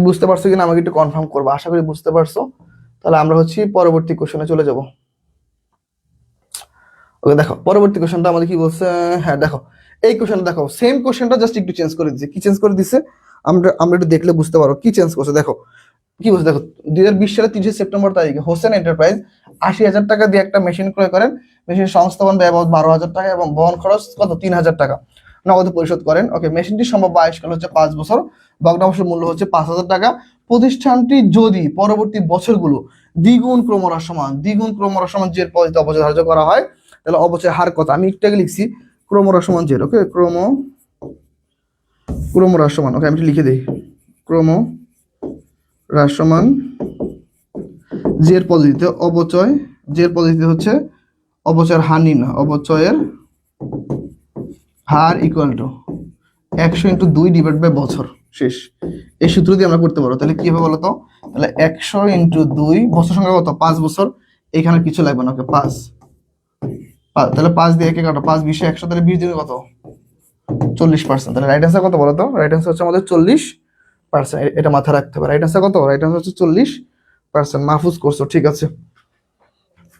বুঝতে পারছো কিনা আমাকে একটু কনফার্ম করবো। আশা করি বুঝতে পারছো। তাহলে আমরা হচ্ছে পরবর্তী কোশ্চেনে চলে যাব। ওকে, দেখো পরবর্তী কোশ্চেনটা আমাদের কি বলছে। হ্যাঁ দেখো, এই কোশ্চেনটা দেখো, সেম কোশ্চেনটা জাস্ট একটু চেঞ্জ করে দিচ্ছে। কি চেঞ্জ করে দিচ্ছে আমরা আমরা একটু দেখলে বুঝতে পারো কি চেঞ্জ করছে। দেখো কি বলছে, দেখো 2020 সালে 30শে সেপ্টেম্বর তারিখে হোসেন এন্টারপ্রাইজ 80,000 টাকা দিয়ে একটা মেশিন ক্রয় করেন। মেশিনের সংস্থাপন ব্যয় 12,000 টাকা এবং বহন খরচ কত, 3,000 টাকা নগদ পরিশোধ করেন। ওকে, মেশিনটি সম্ভাব্য আয়ুষ্কাল হচ্ছে 5 বছর, ভগ্নাংশের মূল্য হচ্ছে 5,000 টাকা। প্রতিষ্ঠানটি যদি পরবর্তী বছরগুলো দ্বিগুণ ক্রমহ্রাসমান যে পদ্ধতিতে অবচয় ধার্য করা হয়, তাহলে অবচয় হার কত। আমি একটু আগে লিখছি ক্রমহ্রাসমান জের। ওকে, ক্রমহ্রাসমান। ওকে, আমি একটু লিখে দিই, ক্রমহ্রাসমান জের পদ্ধতিতে অবচয়, জের পদ্ধতিতে হচ্ছে অবচয়ের হার নির্ণয়, অবচয়ের হার ইকুয়াল টু 100 × 2 ডিভাইড বাই বছর শেষ। এই সূত্র দিয়ে আমরা করতে পারবো। তাহলে কি হবে বলতো, তাহলে 100 × 2, বছর সংখ্যা কত, 5 বছর, এখানে কিছু লাগবে না। ওকে, 5, তাহলে 5 দিয়ে একে কাটো, 5 20 100, তাহলে 20 দিনে কত, 40%। তাহলে রাইট অ্যান্সার কত বলতো, রাইট অ্যান্সার হচ্ছে আমাদের 40%। এটা মাথায় রাখতে হবে। রাইট অ্যান্সার কত, রাইট অ্যান্সার হচ্ছে 40%। মাহফুজ করছো, ঠিক আছে।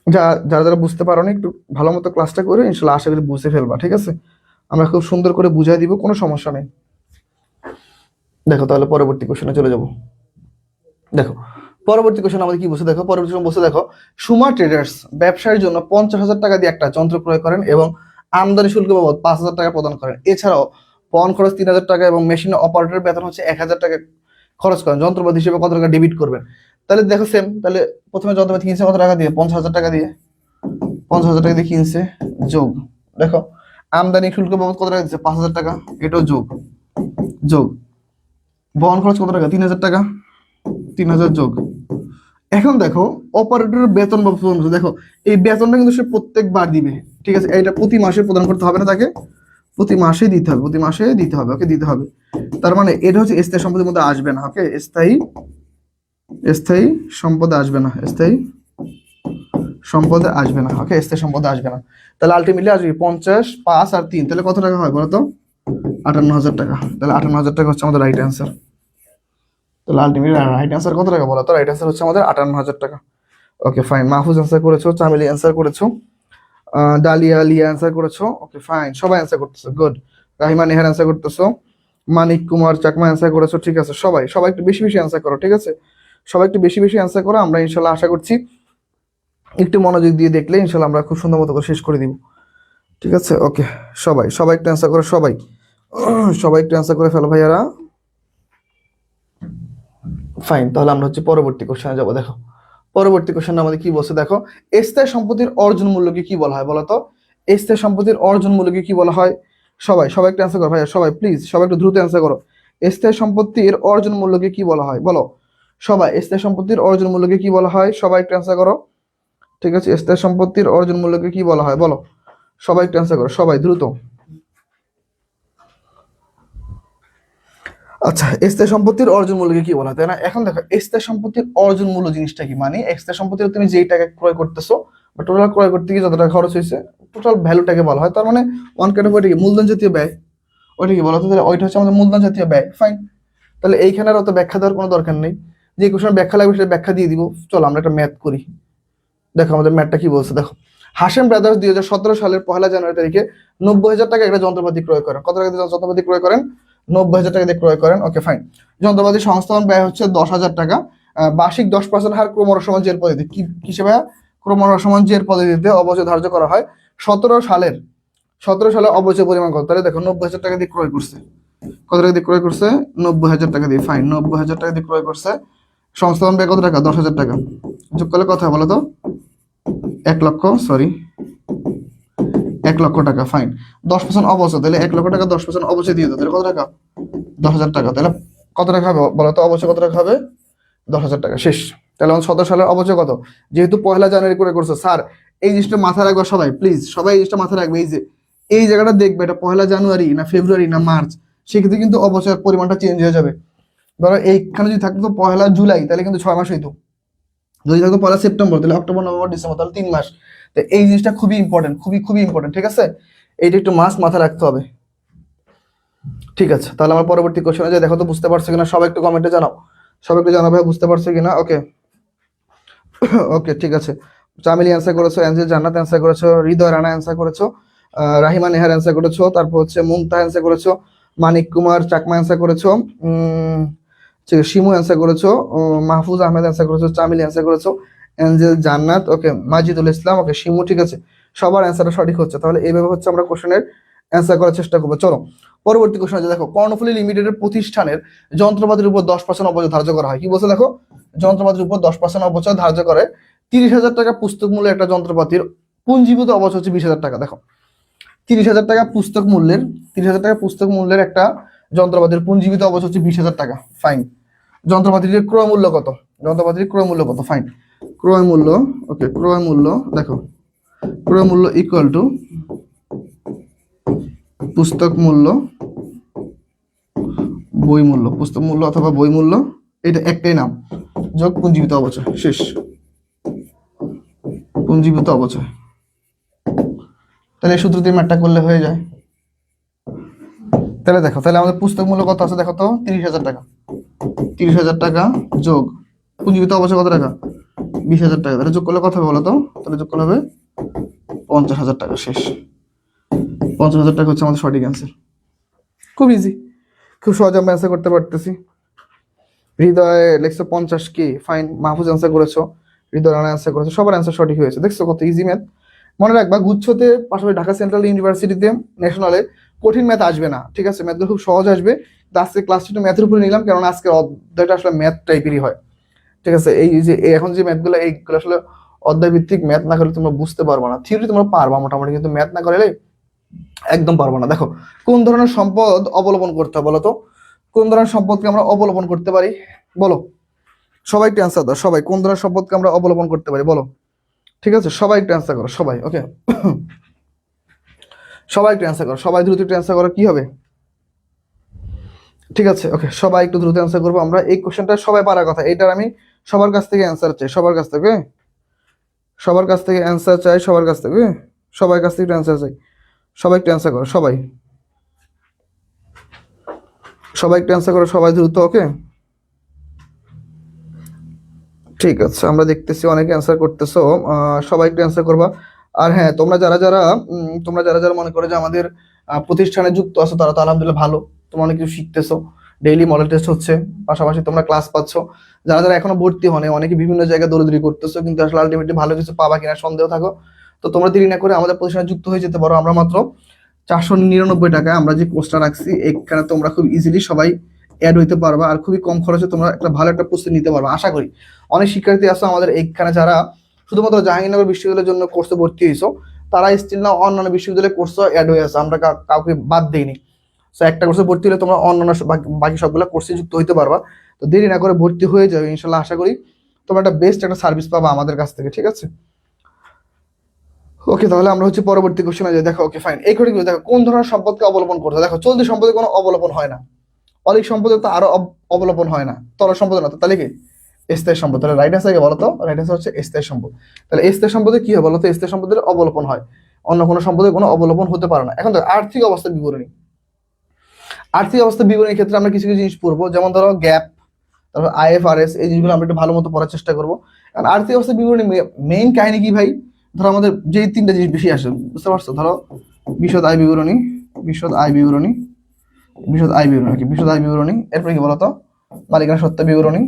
যারা যারা বুঝতে পারো না একটু ভালো মতো ক্লাসটা করে ইনশাল্লাহ আশা করি বুঝে ফেলবা। ঠিক আছে, আমরা খুব সুন্দর করে বুঝাই দিব, কোনো সমস্যা নেই। দেখো তাহলে পরবর্তী কোশ্চেনে চলে যাব। দেখো পরবর্তী কোশ্চেন আমাদের কি বলছে, দেখো পরবর্তী কোশ্চেন বলছে, দেখো সুমা ট্রেডার্স ব্যবসায়ের জন্য 50,000 টাকা দিয়ে একটা যন্ত্র ক্রয় করেন এবং আমদানি শুল্ক বাবদ 5,000 টাকা প্রদান করেন। এছাড়াও বহন খরচ 3,000 টাকা এবং মেশিনের অপারেটরের বেতন হচ্ছে 1,000 টাকা খরচ করেন। যন্ত্রপাতি হিসেবে কত টাকা ডেবিট করবেন। তাহলে দেখো সেম, তাহলে প্রথমে যন্ত্রপাতি কিনছে কত টাকা দিয়ে, 50,000 টাকা দিয়ে, 50,000 টাকা দিয়ে কিনছে, যোগ। দেখো আমদানি শুল্ক বাবদ কত টাকা দিচ্ছে, 5,000 টাকা, এটাও যোগ যোগ। বহন খরচ কত টাকা, 3,000 টাকা, 3,000 যোগ। এখন দেখো অপারেটরের বেতন বা performance, দেখো এই বেতনটা কিন্তু সে প্রত্যেকবার দিবে। ঠিক আছে, এটা প্রতি মাসে প্রদান করতে হবে না তাকে, প্রতি মাসে দিতে হবে, প্রতি মাসে দিতে হবে। ওকে, দিতে হবে। তার মানে এটা হচ্ছে স্থায়ী সম্পদের মধ্যে আসবে না। ওকে, স্থায়ী সম্পদে আসবে না, স্থায়ী সম্পদে আসবে না। ওকে, স্থায়ী সম্পদে আসবে না। তাহলে আলটিমেটলি আসবে 50, 5 আর 3, তাহলে কত টাকা হয় বলতো, 58,000 টাকা। তাহলে 58,000 টাকা হচ্ছে আমাদের রাইট অ্যান্সার। তাহলে আলটিমেটলি রাইট অ্যান্সার কত টাকা বলো তো, রাইট অ্যান্সার হচ্ছে আমাদের 58,000 টাকা। ওকে ফাইন, মাহফুজ অ্যান্সার করেছো, চামেলি অ্যান্সার করেছো, ডালিয়া লিয়া অ্যান্সার করেছো। ওকে ফাইন, সবাই অ্যান্সার করতেছো, গুড। রাহিমা নেহার অ্যান্সার করতেছো, মানিক কুমার চাকমা অ্যান্সার করেছো। ঠিক আছে, সবাই সবাই একটু বেশি বেশি অ্যান্সার করো। ঠিক আছে, সবাই একটু বেশি বেশি অ্যান্সার করো। আমরা ইনশাল্লাহ আশা করছি একটু মনোযোগ দিয়ে দেখলে ইনশাল্লাহ আমরা খুব সুন্দর মতো করে শেষ করে দিব। ঠিক আছে, ওকে সবাই সবাই একটু অ্যান্সার করো, সবাই সবাই একটু অ্যান্সার করে ফেলো ভাইয়ারা। ফাইন, তাহলে আমরা হচ্ছে পরবর্তী কোশ্চেনে যাবো। দেখো পরবর্তী কোশ্চেন আমাদের কি বলছে, দেখো স্থায়ী সম্পত্তির অর্জন মূল্যকে কি বলা হয় বলতো, স্থায়ী সম্পত্তির অর্জন মূল্যকে কি বলা হয়। সবাই সবাই একটু অ্যান্সার করো ভাইয়া, সবাই প্লিজ সবাই একটু দ্রুত অ্যান্সার করো। স্থায়ী সম্পত্তির অর্জন মূল্যকে কি বলা হয় বলো, সবাই স্থায়ী সম্পত্তির অর্জন মূল্যকে কি বলা হয়, সবাই একটু অ্যান্সার করো। ঠিক আছে, স্থায়ী সম্পত্তির অর্জন মূল্যকে কি বলা হয় বলো, সবাই একটু অ্যান্সার করো, সবাই দ্রুত। আচ্ছা, স্থায়ী সম্পত্তির অর্জন মূল্যকে কি বলা হয়, তাই না। এখন দেখো স্থায়ী সম্পত্তির অর্জন মূল্য জিনিসটা কি, মানে স্থায়ী সম্পত্তির তুমি যেই টাকা ক্রয় করতেছো বা টোটাল ক্রয় করতে গিয়ে যত টাকা খরচ হয়েছে টোটাল ভ্যালুটাকে বলা হয়। তার মানে ওয়ান কাইন্ড অফ ওইটা কি মূলধন জাতীয় ব্যয়, ওইটা কি বলা হয়, তাহলে ওইটা হচ্ছে আমাদের মূলধন জাতীয় ব্যয়। ফাইন, তাহলে এইখানে আর অত ব্যাখ্যা দেওয়ার কোনো দরকার নেই। যে কোশ্চেন ব্যাখ্যা লাগবে সেটা ব্যাখ্যা দিয়ে দিব। চলো আমরা একটা ম্যাথ করি। দেখো আমাদের ম্যাথটা কি বলছে, দেখো হাশেম ব্রাদার্স 2017 সালের 1 জানুয়ারি তারিখে 90,000 টাকা একটা যন্ত্রপাতি ক্রয় করেন। কত টাকা দিয়ে যন্ত্রপাতি ক্রয় করেন, 90,000 টাকা দিয়ে ক্রয় করেন। ওকে ফাইন, যন্ত্রপাতি সংস্থাপন ব্যয় হচ্ছে 10,000 টাকা বার্ষিক 10% হার ক্রমরসমান জের পদ্ধতি কিসে ভাইয়া? ক্রমরসমান জের পদ্ধতিতে অবচয় ধার্য করা হয় 17 সালে অবচয় পরিমাণ কত? তাহলে দেখো 90,000 টাকা দিয়ে ক্রয় করছে। কত টাকা দিয়ে ক্রয় করছে? 90,000 টাকা দিয়ে। ফাইন, 90,000 টাকা দিয়ে ক্রয় করছে। সংস্থাপন ব্যয় কত টাকা? 10,000 টাকা। যোগ করলে কত হয় বলো তো? 1 লক্ষ টাকা। ফাইন, 10% অবচয়, তাহলে 1 লক্ষ টাকা 10% অবচয় দিয়ে দাও, তাহলে কত টাকা? 10,000 টাকা। তাহলে কত টাকা হবে বলো তো? অবচয় কত টাকা হবে? 10,000 টাকা। শেষ। তাহলে আমাদের 17 সালের অবচয় কত? যেহেতু 1 জানুয়ারি করে করছো স্যার, এই জিনিসটা মাথায় রাখবা সবাই, প্লিজ সবাই এই জিনিসটা মাথায় রাখবে। এই জায়গাটা দেখবে, এটা 1 জানুয়ারি না ফেব্রুয়ারি না মার্চ, সেক্ষেত্রে কিন্তু অবচয়ের পরিমাণটা চেঞ্জ হয়ে যাবে। ধরো এইখানে যদি থাকতো 1 জুলাই, তাহলে কিন্তু 6 মাস হইতো। যদি থাকতো 1 সেপ্টেম্বর, তাহলে অক্টোবর, নভেম্বর, ডিসেম্বর, তাহলে 3 মাস। তো এই জিনিসটা খুবই ইম্পর্টেন্ট, খুবই ইম্পর্টেন্ট, ঠিক আছে? এইটা একটু মাথায় রাখতে হবে। ঠিক আছে, তাহলে আমার পরবর্তী কোশ্চেনে যাই। দেখো তো বুঝতে পারছো কিনা, সবাই একটু কমেন্টে জানাও। সবাই একটু জানাও ভাই বুঝতে পারছো কিনা। ওকে ওকে, ঠিক আছে। চামেলি অ্যান্সার করেছো, এনজেল জান্নাত অ্যান্সার করেছো, হৃদয় রানা অ্যান্সার করেছো, রাহিমা নেহার অ্যান্সার করেছো, তারপর হচ্ছে মুমতা অ্যান্সার করেছো, মানিক কুমার চাকমা অ্যান্সার করেছো, শিমু অ্যান্সার করেছো, মাহফুজ আহমেদ অ্যান্সার করেছো, চামেলি অ্যান্সার করেছো, এনজেল জান্নাত, ওকে, মাজিদুল ইসলাম, ওকে, শিমু, ঠিক আছে। সবার অ্যান্সারটা সঠিক হচ্ছে। তাহলে এইভাবে হচ্ছে আমরা কোশ্চেনের অ্যান্সার করার চেষ্টা করবো। চলো পরবর্তী কোশ্চেন আছে। দেখো, কর্ণফুলী লিমিটেডের প্রতিষ্ঠানের যন্ত্রপাতির উপর 10% অবচয় ধার্য করা হয়। কি বলছে দেখো? যন্ত্রপাতির উপর 10% অবচয় ধার্য করে। 30,000 টাকা পুস্তক মূল্যের একটা যন্ত্রপাতির পুঞ্জীভূত অবচয় হচ্ছে 20,000 টাকা। দেখো, 30,000 টাকা পুস্তক মূল্যের 30,000 টাকা পুস্তক মূল্যের একটা যন্ত্রপাতির পুঞ্জীভূত অবচয় হচ্ছে 20,000 টাকা। ফাইন, যন্ত্রপাতিটির ক্রয় মূল্য কত? যন্ত্রপাতির ক্রয় মূল্য কত? ফাইন, ক্রয় মূল্য, ওকে, ক্রয় মূল্য, দেখো, ক্রয় মূল্য ইকুয়াল টু পুস্তক মূল্য, বই মূল্য, পুস্তক মূল্য অথবা বই মূল্য, এটা একটাই নাম, যোগ পুঞ্জীভূত অবচয়। শেষ, পুঞ্জীভূত অবচয়। তাহলে এই সূত্র দিয়ে ম্যাটটা করলে হয়ে যায়। তাহলে দেখো, তাহলে আমাদের পুস্তক মূল্য কত আছে দেখো তো? 30,000 টাকা। 30,000 টাকা যোগ পুঞ্জীভূত অবচয় কত টাকা? 20,000 টাকা। তাহলে যোগ করলে কত হবে বলো তো? তাহলে যোগ করলে হবে 50,000 টাকা। শেষ, 50,000 টাকা হচ্ছে আমাদের সঠিক অ্যান্সার। খুব ইজি, খুব সহজে আমরা অ্যান্সার করতে পারতেছি। হৃদয় লেখছো 50K। ফাইন, মাহফুজ অ্যান্সার করেছো, হৃদয় রানা অ্যান্সার করেছো, সবার অ্যান্সার সঠিক হয়েছে। দেখছো কত ইজি ম্যাথ। মনে রাখবা, গুচ্ছতে পাশাপাশি ঢাকা সেন্ট্রাল ইউনিভার্সিটিতে ন্যাশনালে কঠিন ম্যাথ আসবে না, ঠিক আছে? ম্যাথগুলো খুব সহজ আসবে। আজকে ক্লাসটা একটু ম্যাথের উপরে নিলাম, কারণ আজকে অধ্যায়টা আসলে ম্যাথ টাইপেরই হয়, ঠিক আছে? এই যে এখন যে ম্যাথগুলো, এইগুলো আসলে অধ্যায় ভিত্তিক ম্যাথ না করলে তোমরা বুঝতে পারবো না। থিওরি তোমরা পারবা মোটামুটি, কিন্তু ম্যাথ না করলে একদম পারবো না। দেখো, কোন ধরনের সম্পদ অবলম্বন করতে হবে বলো তো? কোন ধরনের সম্পদকে আমরা অবলম্বন করতে পারি বলো? সবাই একটু অ্যান্সার দাও। সবাই কোন ধরনের সম্পদকে আমরা অবলম্বন করতে পারি বলো? ঠিক আছে, সবাই একটু অ্যান্সার করো, সবাই। ওকে, সবাই একটু অ্যান্সার করো, সবাই দ্রুত একটু অ্যান্সার করো। কি হবে? ঠিক আছে, ওকে, সবাই একটু দ্রুত অ্যান্সার করবো আমরা। এই কোশ্চেনটা সবাই পারার কথা, এটার আমি সবার কাছ থেকে অ্যান্সার চাই, সবার কাছ থেকে, সবার কাছ থেকে অ্যান্সার চাই, সবার কাছ থেকে, সবার কাছ থেকে একটু অ্যান্সার চাই। সবাই একটু অ্যান্সার করো, সবাই, সবাই একটু অ্যান্সার করো, সবাই দ্রুত। ওকে, ঠিক আছে, আমরা দেখতেছি অনেকে অ্যান্সার করতেছো। সবাই একটু অ্যান্সার করবা। আর হ্যাঁ, তোমরা যারা যারা মনে করো যে আমাদের প্রতিষ্ঠানে যুক্ত আছো, তারা তো আলহামদুলিল্লাহ ভালো, তোমরা অনেক কিছু শিখতেছো, ডেইলি মডেল টেস্ট হচ্ছে, পাশাপাশি তোমরা ক্লাস পাচ্ছ। যারা যারা এখনো ভর্তি হনে, অনেকে বিভিন্ন জায়গায় দৌড়াদৌড়ি করতেছো, কিন্তু আসলে আলটিমেটলি ভালো কিছু পাবা কিনা সন্দেহ থাকো। তো তোমরা দেরি না করে আমাদের প্রতিষ্ঠানে যুক্ত হয়ে যেতে পারো। আমরা মাত্র 499 টাকায় আমরা যে কোর্সটা রাখছি, এখানে তোমরা খুব ইজিলি সবাই অ্যাড হইতে পারবা, আর খুবই কম খরচে তোমরা একটা ভালো একটা প্রস্তুতি নিতে পারবা আশা করি। অনেক শিক্ষার্থী আছে আমাদের এইখানে যারা শুধুমাত্র জাহাঙ্গীরনগর বিশ্ববিদ্যালয়ের জন্য কোর্সে ভর্তি হয়েছো, তারা স্টিল না অন্যান্য বিশ্ববিদ্যালয়ের কোর্সে অ্যাড হয়ে আছে, আমরা কাউকে বাদ দিইনি। সো একটা কোর্সে ভর্তি হলে তোমরা অন্যান্য বাকি সবগুলো কোর্সে যুক্ত হইতে পারবা। তো দেরি না করে ভর্তি হয়ে যাবে ইনশাল্লাহ। আশা করি তোমরা একটা বেস্ট একটা সার্ভিস পাবা আমাদের কাছ থেকে, ঠিক আছে? ওকে, তাহলে আমরা হচ্ছে পরবর্তী কোশ্চেনে যাই। দেখো, ওকে ফাইন, এই ঘটনাগুলো দেখো, কোন ধরনের সম্পদকে অবলম্বন করতে? দেখো, চলতি সম্পদে কোনো অবলম্বন হয় না, অলিক সম্পদে তো আরো অবলম্বন হয় না, তরল সম্পদ না, তাহলে কি স্থায়ী সম্পদ? তাহলে রাইট আনসার কি বলো তো? রাইট আনসার হচ্ছে স্থায়ী সম্পদ। তাহলে স্থায়ী সম্পদে কি হয় বলো তো? স্থায়ী সম্পদের অবলম্বন হয়, অন্য কোনো সম্পদে কোনো অবলম্বন হতে পারে না। এখন দেখো, আর্থিক অবস্থার বিবরণী, আর্থিক অবস্থার বিবরণীর ক্ষেত্রে আমরা কিছু কিছু জিনিস পড়বো, যেমন ধরো গ্যাপ, তারপর IFRS, এই জিনিসগুলো আমরা একটু ভালো মতো পড়ার চেষ্টা করবো। কারণ আর্থিক অবস্থার বিবরণী মেইন কাহিনী কি ভাই? ধরো আমাদের যেই তিনটা জিনিস বেশি আসে, বুঝতে পারছো? ধরো বিশদ আয় বিবরণী, বিশদ আয় বিবরণী, বিশদ আয় বিবরণী কি? বিশদ আয় বিবরণী, এরপরে কি বলতো? মালিকানা সত্ত্ব বিবরণী,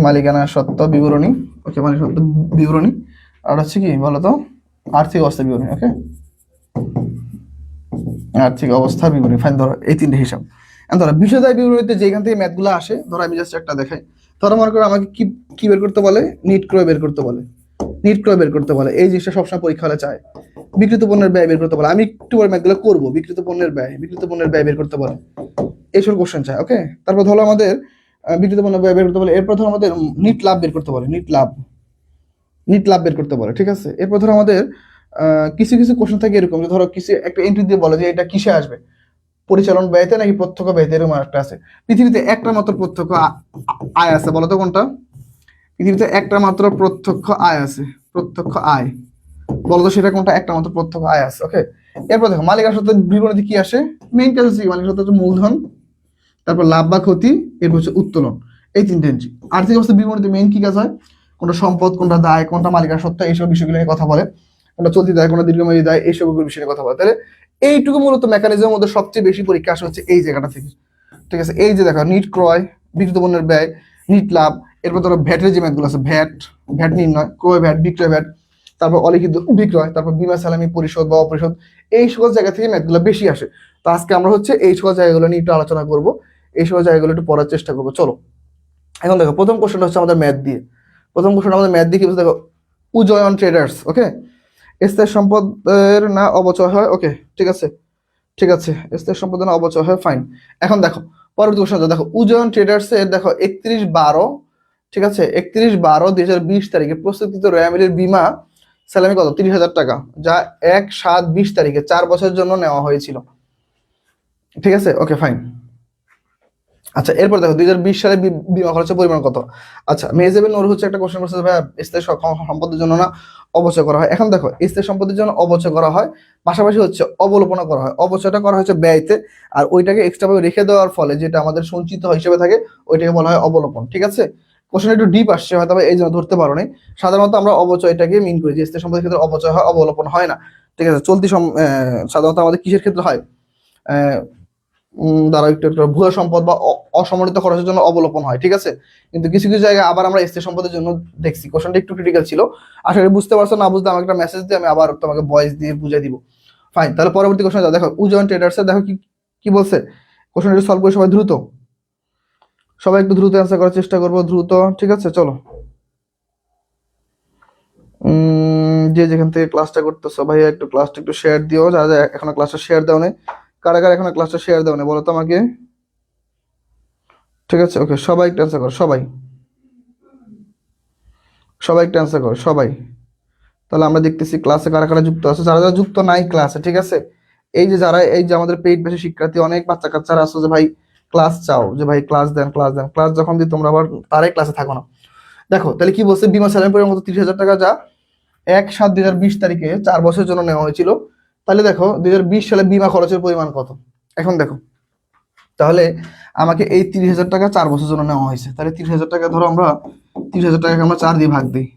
মালিকানা সত্ত্ব বিবরণী, ওকে, মালিকানা সত্ত্ব বিবরণী, আর হচ্ছে কি বলতো আর্থিক অবস্থা বিবরণী, ওকে, আর্থিক অবস্থা বিবরণী, ফাইন। ধরো এই তিনটে হিসাব। ধরো বিষয়দায় বিবরণীতে যেখান থেকে ম্যাথগুলো আসে, ধরো আমি জাস্ট একটা দেখাই। ধরো মনে করো আমাকে কি কি বের করতে বলে, নিট ক্রয় বের করতে বলে, নিট ক্রয় বের করতে বলে, এই জিনিসটা সবসময় পরীক্ষা হলে চায়। বিক্রিত পণ্যের ব্যয় বের করতে বলে, আমি একটু পরে ম্যাথগুলো করবো, বিক্রিত পণ্যের ব্যয়, বিক্রিত পণ্যের ব্যয় বের করতে বলে, এইসব কোশ্চেন চায়, ওকে। তারপর ধরো আমাদের বিক্রিত পণ্যের ব্যয় বের করতে বলে, এরপর ধরো আমাদের নিট লাভ বের করতে বলে, নিট লাভ, নিট লাভ বের করতে বলে, ঠিক আছে। এরপর ধরো আমাদের কিছু কিছু কোশ্চেন থাকে এরকম যে ধরো কিছু একটা এন্ট্রি দিয়ে বলে যে এটা কিসে আসবে, পরিচালন ব্যয়তে নাকি প্রত্যক্ষ ব্যয়তে, এরকম একটা আছে। পৃথিবীতে একটা মাত্র প্রত্যক্ষ আয় আছে, বলো তো কোনটা? পৃথিবীতে একটা মাত্র প্রত্যক্ষ আয় আছে, প্রত্যক্ষ আয়, বলতো সেটা কোনটা? একটা মাত্র প্রত্যক্ষ আয় আছে, ওকে। এরপর দেখো মালিকানা সত্ত্বের বিবরণীতে কি আসে, মেইন কাজ হচ্ছে মালিকানা সত্ত্ব হচ্ছে মূলধন, তারপর লাভ বা ক্ষতি, এরপর হচ্ছে উত্তোলন, এই তিনটে এন্ট্রি। আর্থিক অবস্থা বিবরণীতে মেইন কি কাজ হয়, কোনটা সম্পদ, কোনটা দায়, কোনটা মালিকানা সত্ত্ব, এইসব বিষয়গুলো নিয়ে কথা বলে, কোনটা চলতি দায়, কোনটা দীর্ঘমেয়াদী দায়, এইসব বিষয় নিয়ে কথা বলে। তাহলে এইটুকু মূলত মেকানিজমের মধ্যে সবচেয়ে বেশি পরীক্ষা আসে হচ্ছে এই জায়গাটা থেকে, ঠিক আছে। এই যে দেখো নিট ক্রয়, বিক্রিত পণ্যের ব্যয়, নিট লাভ, এরপর ধরো ভ্যাটের যে ম্যাথগুলো আছে, ভ্যাট, ভ্যাট নির্ণয়, ক্রয় ভ্যাট, বিক্রয় ভ্যাট, তারপর অলিখিত বিক্রয়, তারপর বীমা সালামি পরিশোধ বা অপরিশোধ, এই সকল জায়গা থেকে ম্যাথগুলো বেশি আসে। তো আজকে আমরা হচ্ছে এই সকল জায়গাগুলো নিয়ে একটু আলোচনা করব, এই সকল জায়গাগুলো একটু পড়ার চেষ্টা করবো, চলো। এখন দেখো প্রথম কোশ্চেনটা হচ্ছে আমাদের ম্যাথ দিয়ে, প্রথম কোশ্চেন আমাদের ম্যাথ দিয়ে কি বলছে দেখো, উজয়ন ট্রেডার্স, ওকে, স্থায়ী সম্পদের না অবচয় হয়, ওকে, ঠিক আছে, ঠিক আছে, স্থায়ী সম্পদের না অবচয় হয়, ফাইন। এখন দেখো পরবর্তী কোশ্চেন, দেখো উজয়ন ট্রেডার্স এর দেখো 31/12, ঠিক আছে, 31/12/2020 তারিখে প্রস্তুতকৃত রয়্যাল বীমা স্যালামি কত, 30,000 টাকা, যা 1/7/20 তারিখে 4 বছরের জন্য নেওয়া হয়েছিল, ঠিক আছে, ওকে, ফাইন। আচ্ছা এরপর দেখো 2020 সালে বীমা খরচের পরিমাণ কত। আচ্ছা মেহজাবিন নূর হচ্ছে একটা কোশ্চেন করছে, ভাই স্থায়ী সম্পদের জন্য না অবচয় করা হয়। এখন দেখো স্থায়ী সম্পদের জন্য অবচয় করা হয়, পাশাপাশি হচ্ছে অবলোপনা করা হয়। অবচয়টা করা হচ্ছে ব্যয়তে, আর ওইটাকে এক্সট্রা ভাবে রেখে দেওয়ার ফলে যেটা আমাদের সঞ্চিত হিসেবে থাকে ওইটাকে বলা হয় অবলোপন, ঠিক আছে। কোশ্চেন একটু ডিপ আসছে হয়তো এই জন্য ধরতে পারো নাই। সাধারণত আমরা অবচয়টাকে মিন করি, যে স্থায়ী সম্পদের ক্ষেত্রে অবচয় হয়, অবলোপন হয় না, ঠিক আছে। সাধারণত আমাদের কিসের ক্ষেত্রে হয়, দ্বারা একটু একটু ভুয়া সম্পদ বা অসমর্থিত খরচের জন্য অবলোপন হয়, ঠিক আছে। কিন্তু কিছু কিছু জায়গায় আবার আমরা স্থায়ী সম্পদের জন্য দেখছি। কোশ্চেনটা একটু ক্রিটিক্যাল ছিল, আশা করি বুঝতে পারছো, না বুঝতে আমাকে একটা মেসেজ দিয়ে আমি আবার তোমাকে ভয়েস দিয়ে বুঝিয়ে দিব, ফাইন। তাহলে পরবর্তী কোশ্চেন দেখো, উজয়ন ট্রেডার্স দেখো কি কি বলছে, কোশ্চেনটা সলভ করে সবাই দ্রুত, সবাই একটু দ্রুত অ্যান্সার করার চেষ্টা করবো, দ্রুত, ঠিক আছে, চলো। যে যেখান থেকে ক্লাসটা করতেছো ভাই একটু ক্লাসটা একটু শেয়ার দিও, যারা যারা এখনো ক্লাসটা শেয়ার দাও না, কারা কারা এখনো ক্লাসটা শেয়ার দাও না বলো তো আমাকে, ঠিক আছে, ওকে, সবাই একটু অ্যান্সার করো, সবাই, সবাই একটু অ্যান্সার করো, সবাই। তাহলে আমরা দেখতেছি ক্লাসে কারা কারা যুক্ত আছে, যারা যারা যুক্ত নাই ক্লাসে, ঠিক আছে। এই যে যারা এই যে আমাদের পেইড বেশি শিক্ষার্থী অনেক বাচ্চা কাচ্চারা আছে যে ভাই ক্লাস চাও, যে ভাই ক্লাস দেন, ক্লাস দেন, ক্লাস যখন দিই তোমরা আবার তারাই ক্লাসে থাকো না। দেখো তাহলে কি বলছে, বীমা স্যালারি পরিমাণ মতো 30,000 টাকা, যা 1/7/2020 তারিখে 4 বছরের জন্য নেওয়া হয়েছিল। তাহলে দেখো 2020 সালে বীমা খরচের পরিমাণ কত। এখন দেখো তাহলে আমাকে এই 30,000 টাকা 4 বছরের জন্য নেওয়া হয়েছে, তাহলে 30,000 টাকা ধরো আমরা 30,000 টাকাকে আমরা 4 দিয়ে ভাগ দিই,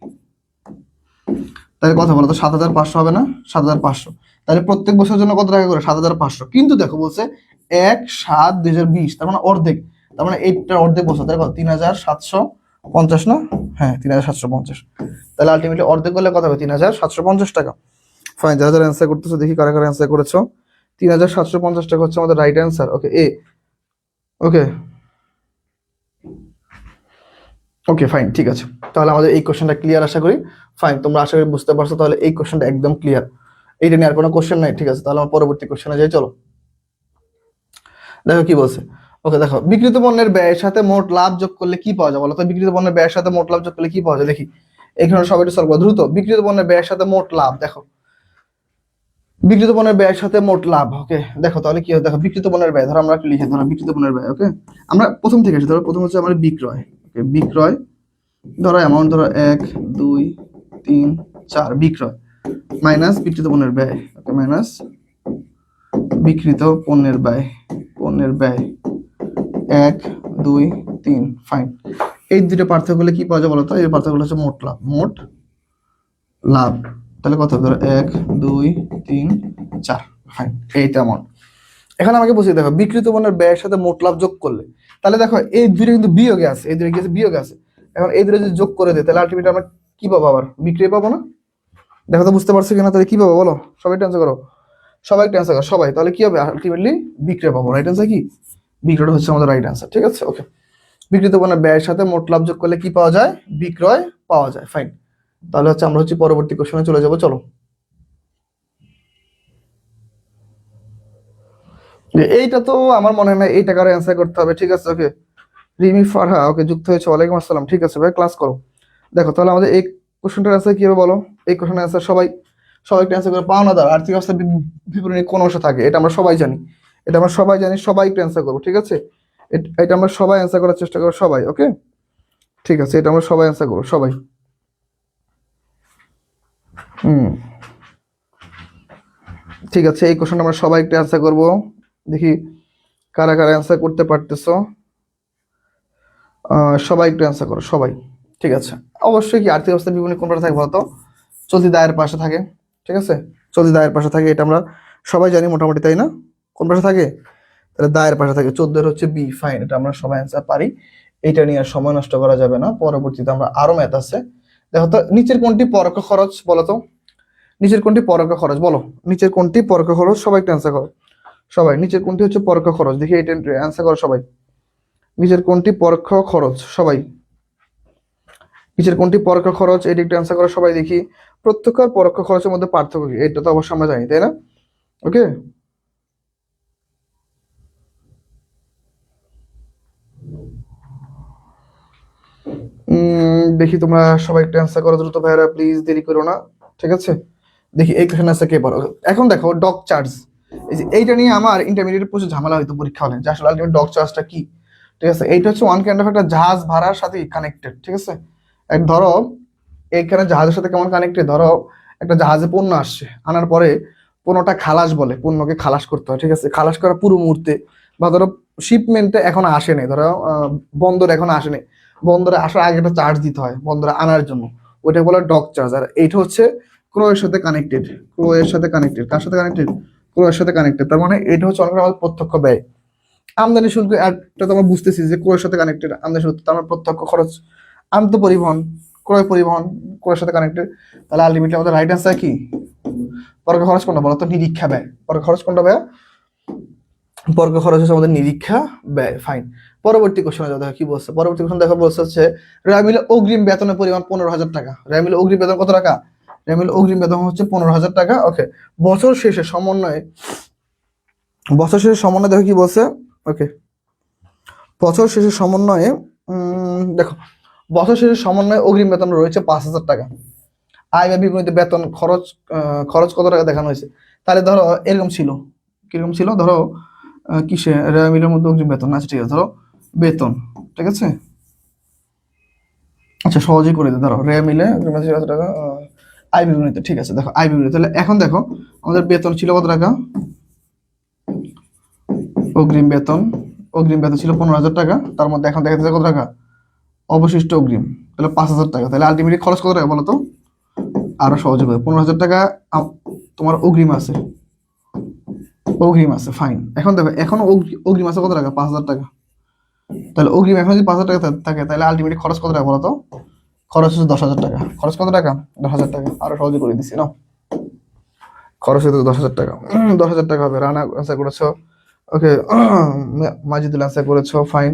তাহলে কথা বলো তো 7,500 হবে না, 7,500। তাহলে প্রত্যেক বছরের জন্য কত টাকা করে, 7,500। কিন্তু দেখো বলছে 1/7/2020, তার মানে অর্ধেক, তার মানে এইটার অর্ধেক বছর, তাহলে কত, 3,750 না, হ্যাঁ 3,750। তাহলে আলটিমেটলি অর্ধেক করলে কত হবে, 3,750 টাকা, ফাইন। যারা যারা অ্যান্সার করতেছো দেখি কারা কারা অ্যান্সার করেছো। 3,750 টাকা হচ্ছে আমাদের রাইট অ্যান্সার, ওকে, এ, ওকে, ওকে, ফাইন, ঠিক আছে। তাহলে আমাদের এই কোশ্চেনটা ক্লিয়ার আশা করি, ফাইন, তোমরা আশা করি বুঝতে পারছো। তাহলে এই কোশ্চেনটা একদম ক্লিয়ার, এইটা নিয়ে আর কোনো কোশ্চেন নাই, ঠিক আছে। তাহলে আমার পরবর্তী কোশ্চেনে যাই, চলো। দেখো কি বলছে, ওকে, দেখো বিক্রিত পণ্যের ব্যয়ের সাথে মোট লাভ যোগ করলে কি পাওয়া যায় বলো তো, বিক্রিত পণ্যের ব্যয়ের সাথে মোট লাভ যোগ করলে কি পাওয়া যায় দেখি। এখানে সবাই একটু সলভ করো দ্রুত, বিক্রিত পণ্যের ব্যয়ের সাথে মোট লাভ, দেখো বিক্রিত পণ্যের ব্যয়ের সাথে মোট লাভ, ওকে। দেখো তাহলে কি হয়, দেখো বিক্রিত পণ্যের ব্যয়, ধরো আমরা একটু লিখে ধরো বিক্রিত পণ্যের ব্যয়, ওকে। আমরা প্রথম থেকে আসি, ধরো প্রথম হচ্ছে আমাদের বিক্রয়, ওকে, বিক্রয়, ধরো অ্যামাউন্ট ধরো 1 2 3 4, বিক্রয় মাইনাস বিক্রিত পণ্যের ব্যয়, ওকে, মাইনাস বিক্রিত পণ্যের ব্যয়, পণ্যের ব্যয় 1 2 3, ফাইন। এই দুটো পার্থক্য করলে কি পাওয়া যায় বলো তো, এই পার্থক্য হচ্ছে মোট লাভ, মোট লাভ। তাহলে কত, ধরো 1 2 3 4, ফাইন, এইটা অ্যামাউন্ট। এখন আমাকে বুঝিয়ে দেখো বিক্রিত পণ্যের ব্যয়ের সাথে মোট লাভ যোগ করলে, তাহলে দেখো এই দুটো কিন্তু বিয়োগে আছে, এই দুটো কি আছে, বিয়োগে আছে। এখন এই দুটো যদি যোগ করে দেয় তাহলে আলটিমেটলি আমরা কি পাবো, আবার বিক্রয় পাবো না? দেখো তো বুঝতে পারছো কিনা, তাহলে কি পাবো বলো, সবাই একটু অ্যান্সার করো, সবাই একটু অ্যান্সার করো সবাই, তাহলে কি হবে আলটিমেটলি বিক্রয় পাবো। রাইট অ্যান্সার কি? বিক্রয়টা হচ্ছে আমাদের রাইট অ্যান্সার। ঠিক আছে, ওকে। বিক্রিত পণ্যের ব্যয়ের সাথে মোট লাভ যোগ করলে কি পাওয়া যায়? বিক্রয় পাওয়া যায়। ফাইন, তাহলে হচ্ছে আমরা হচ্ছে পরবর্তী কোশ্চেনে চলে যাবো। চলো, এইটা তো আমার মনে হয় না এই টাকার অ্যান্সার করতে হবে। ঠিক আছে, ওকে। রিমি ফারহা, ওকে, যুক্ত হয়েছে, ওয়ালাইকুম আসসালাম। ঠিক আছে ভাই, ক্লাস করো। দেখো তাহলে আমাদের এই কোশ্চেনটার অ্যান্সার কি হবে বলো? এই কোশ্চেনের অ্যান্সার সবাই সবাই একটু অ্যান্সার করে। পাওনাদার আর্থিক অবস্থা বিবরণী কোন অংশ থাকে? এটা আমরা সবাই জানি, এটা আমরা সবাই জানি, সবাই একটু অ্যান্সার করবো। ঠিক আছে, এটা আমরা সবাই অ্যান্সার করার চেষ্টা করবো, সবাই। ওকে, ঠিক আছে, এটা আমরা সবাই অ্যান্সার করবো, সবাই। হুম, ঠিক আছে, এই কোশ্চেনটা আমরা সবাই একটু অ্যান্সার করবো। দেখি কারা কারা অ্যান্সার করতে পারতেছো। সবাই একটু অ্যান্সার করো, সবাই। ঠিক আছে, অবশ্যই কি আর্থিক অবস্থা বিবরণী কোনটা থাকে বলতো? চলতি দায়ের পাশে থাকে। ঠিক আছে, চলতি দায়ের পাশে থাকে, এটা আমরা সবাই জানি মোটামুটি, তাই না? কোন পাশে থাকে? তাহলে দায়ের পাশে থাকে। 14 হচ্ছে বি। ফাইন, এটা আমরা সবাই অ্যান্সার পারি। এটা নিয়ে আর সময় নষ্ট করা যাবে না, পরবর্তীতে আমরা আরো ম্যাথ আছে। দেখো তো, নিচের কোনটি পরোক্ষ খরচ বলো তো? নিচের কোনটি পরোক্ষ খরচ বলো? নিচের কোনটি পরোক্ষ খরচ? সবাই একটু অ্যান্সার করো, সবাই। নিচের কোনটি হচ্ছে পরোক্ষ খরচ? দেখি এটা অ্যান্সার করো সবাই। নিচের কোনটি পরোক্ষ খরচ? সবাই। নিচের কোনটি পরোক্ষ খরচ? এটি একটু অ্যান্সার করো সবাই দেখি। প্রত্যক্ষ আর পরোক্ষ খরচের মধ্যে পার্থক্য কি? এটা তো অবশ্যই আমরা জানি, তাই না? ওকে, দেখি তোমরা সবাই একটু অ্যান্সার করো দ্রুত ভাইরা, প্লিজ দেরি করো না। ঠিক আছে, দেখি এই কোশ্চেন আছে কে পারো। এখন দেখো ডক চার্জ, এই যে এইটা নিয়ে আমার ইন্টারমিডিয়েট প্রচুর ঝামেলা হইতো পরীক্ষা হলে, যে আসলে আলটিমেট ডক চার্জটা কি। ঠিক আছে, এইটা হচ্ছে ওয়ান কাইন্ড অফ একটা জাহাজ ভাড়ার সাথে কানেক্টেড। ঠিক আছে, এক ধরো এইখানে জাহাজের সাথে কেমন কানেক্টেড, ধরো একটা জাহাজে পণ্য আসছে, আনার পরে পণ্যটা খালাস বলে, পণ্যকে খালাস করতে হয়। ঠিক আছে, খালাস করার পুরো মুহূর্তে, বা ধরো শিপমেন্টে এখন আসেনি, ধরো বন্দর এখন আসেনি, বন্দরে আসার আগে একটা চার্জ দিতে হয় বন্দরে আনার জন্য, ওইটা বলে ডক চার্জ। আর এইটা হচ্ছে ক্রয়ের সাথে কানেক্টেড। ক্রয়ের সাথে কানেক্টেড, কার সাথে কানেক্টেড? ক্রয়ের সাথে কানেক্টেড। তার মানে এটা হচ্ছে অনেক আমাদের প্রত্যক্ষ ব্যয়। আমদানি শুল্ক, একটা তো আমরা বুঝতেছি যে ক্রয়ের সাথে কানেক্টেড, আমদানি শুল্ক, তার মানে প্রত্যক্ষ খরচ। আন্ত পরিবহন, ক্রয় পরিবহন, ক্রয়ের সাথে কানেক্টেড। তাহলে আলটিমেটলি আমাদের রাইট অ্যান্সার কি? পরোক্ষ খরচ কোনটা বলো তো? নিরীক্ষা ব্যয়। পরোক্ষ খরচ কোনটা ব্যয়? পরোক্ষ খরচ হচ্ছে আমাদের নিরীক্ষা ব্যয়। ফাইন, পরবর্তী কোশ্চেনে যাও। দেখো কি বলছে পরবর্তী কোশ্চেন, দেখো বলছে হচ্ছে র্যামিলে অগ্রিম বেতনের পরিমাণ 15,000 টাকা। র্যামিলে অগ্রিম বেতন কত টাকা? র্যামিলে অগ্রিম বেতন হচ্ছে 15,000 টাকা। ওকে, বছর শেষে সমন্বয়ে, বছর শেষে সমন্বয় দেখো কি বলছে। ওকে, বছর শেষে সমন্বয়ে, দেখো বছর শেষে সমন্বয়ে অগ্রিম বেতন রয়েছে 5,000 টাকা। আয় বা বিপরীতে বেতন খরচ, খরচ কত টাকা দেখানো হয়েছে। তাহলে ধরো এরকম ছিল, কিরকম ছিল ধরো, কিসে রেমিলের মধ্যে অগ্রিম বেতন। আচ্ছা ঠিক আছে, ধরো বেতন। ঠিক আছে, আচ্ছা সহজেই করে দিই, ধরো রেমিলে কত টাকা, আয় বিবরণীতে। ঠিক আছে, দেখো আয় বিবরণী, তাহলে এখন দেখো আমাদের বেতন ছিল কত টাকা? অগ্রিম বেতন, অগ্রিম বেতন ছিল 15,000 টাকা। তার মধ্যে এখন দেখা যাচ্ছে কত টাকা? অবশিষ্ট অগ্রিম, তাহলে 5,000 টাকা। তাহলে আলটিমেটলি খরচ কত টাকা বলো তো? আরো সহজে করে, 15,000 টাকা তোমার অগ্রিম আছে, অগ্রিম আছে। ফাইন, এখন দেখো এখন অগ্রিম আছে কত টাকা? 5,000 টাকা। তাহলে অগ্রিম এখন যদি 5,000 টাকা থাকে, তাহলে আলটিমেটলি খরচ কত টাকা বলো তো? খরচ হচ্ছে 10,000 টাকা। খরচ কত টাকা? 10,000 টাকা। আরো সহজে করে দিচ্ছি না, খরচ হচ্ছে 10,000 টাকা। 10,000 টাকা হবে। রানা অ্যান্সার করেছো, ওকে। মাজিদুল অ্যান্সার করেছো, ফাইন।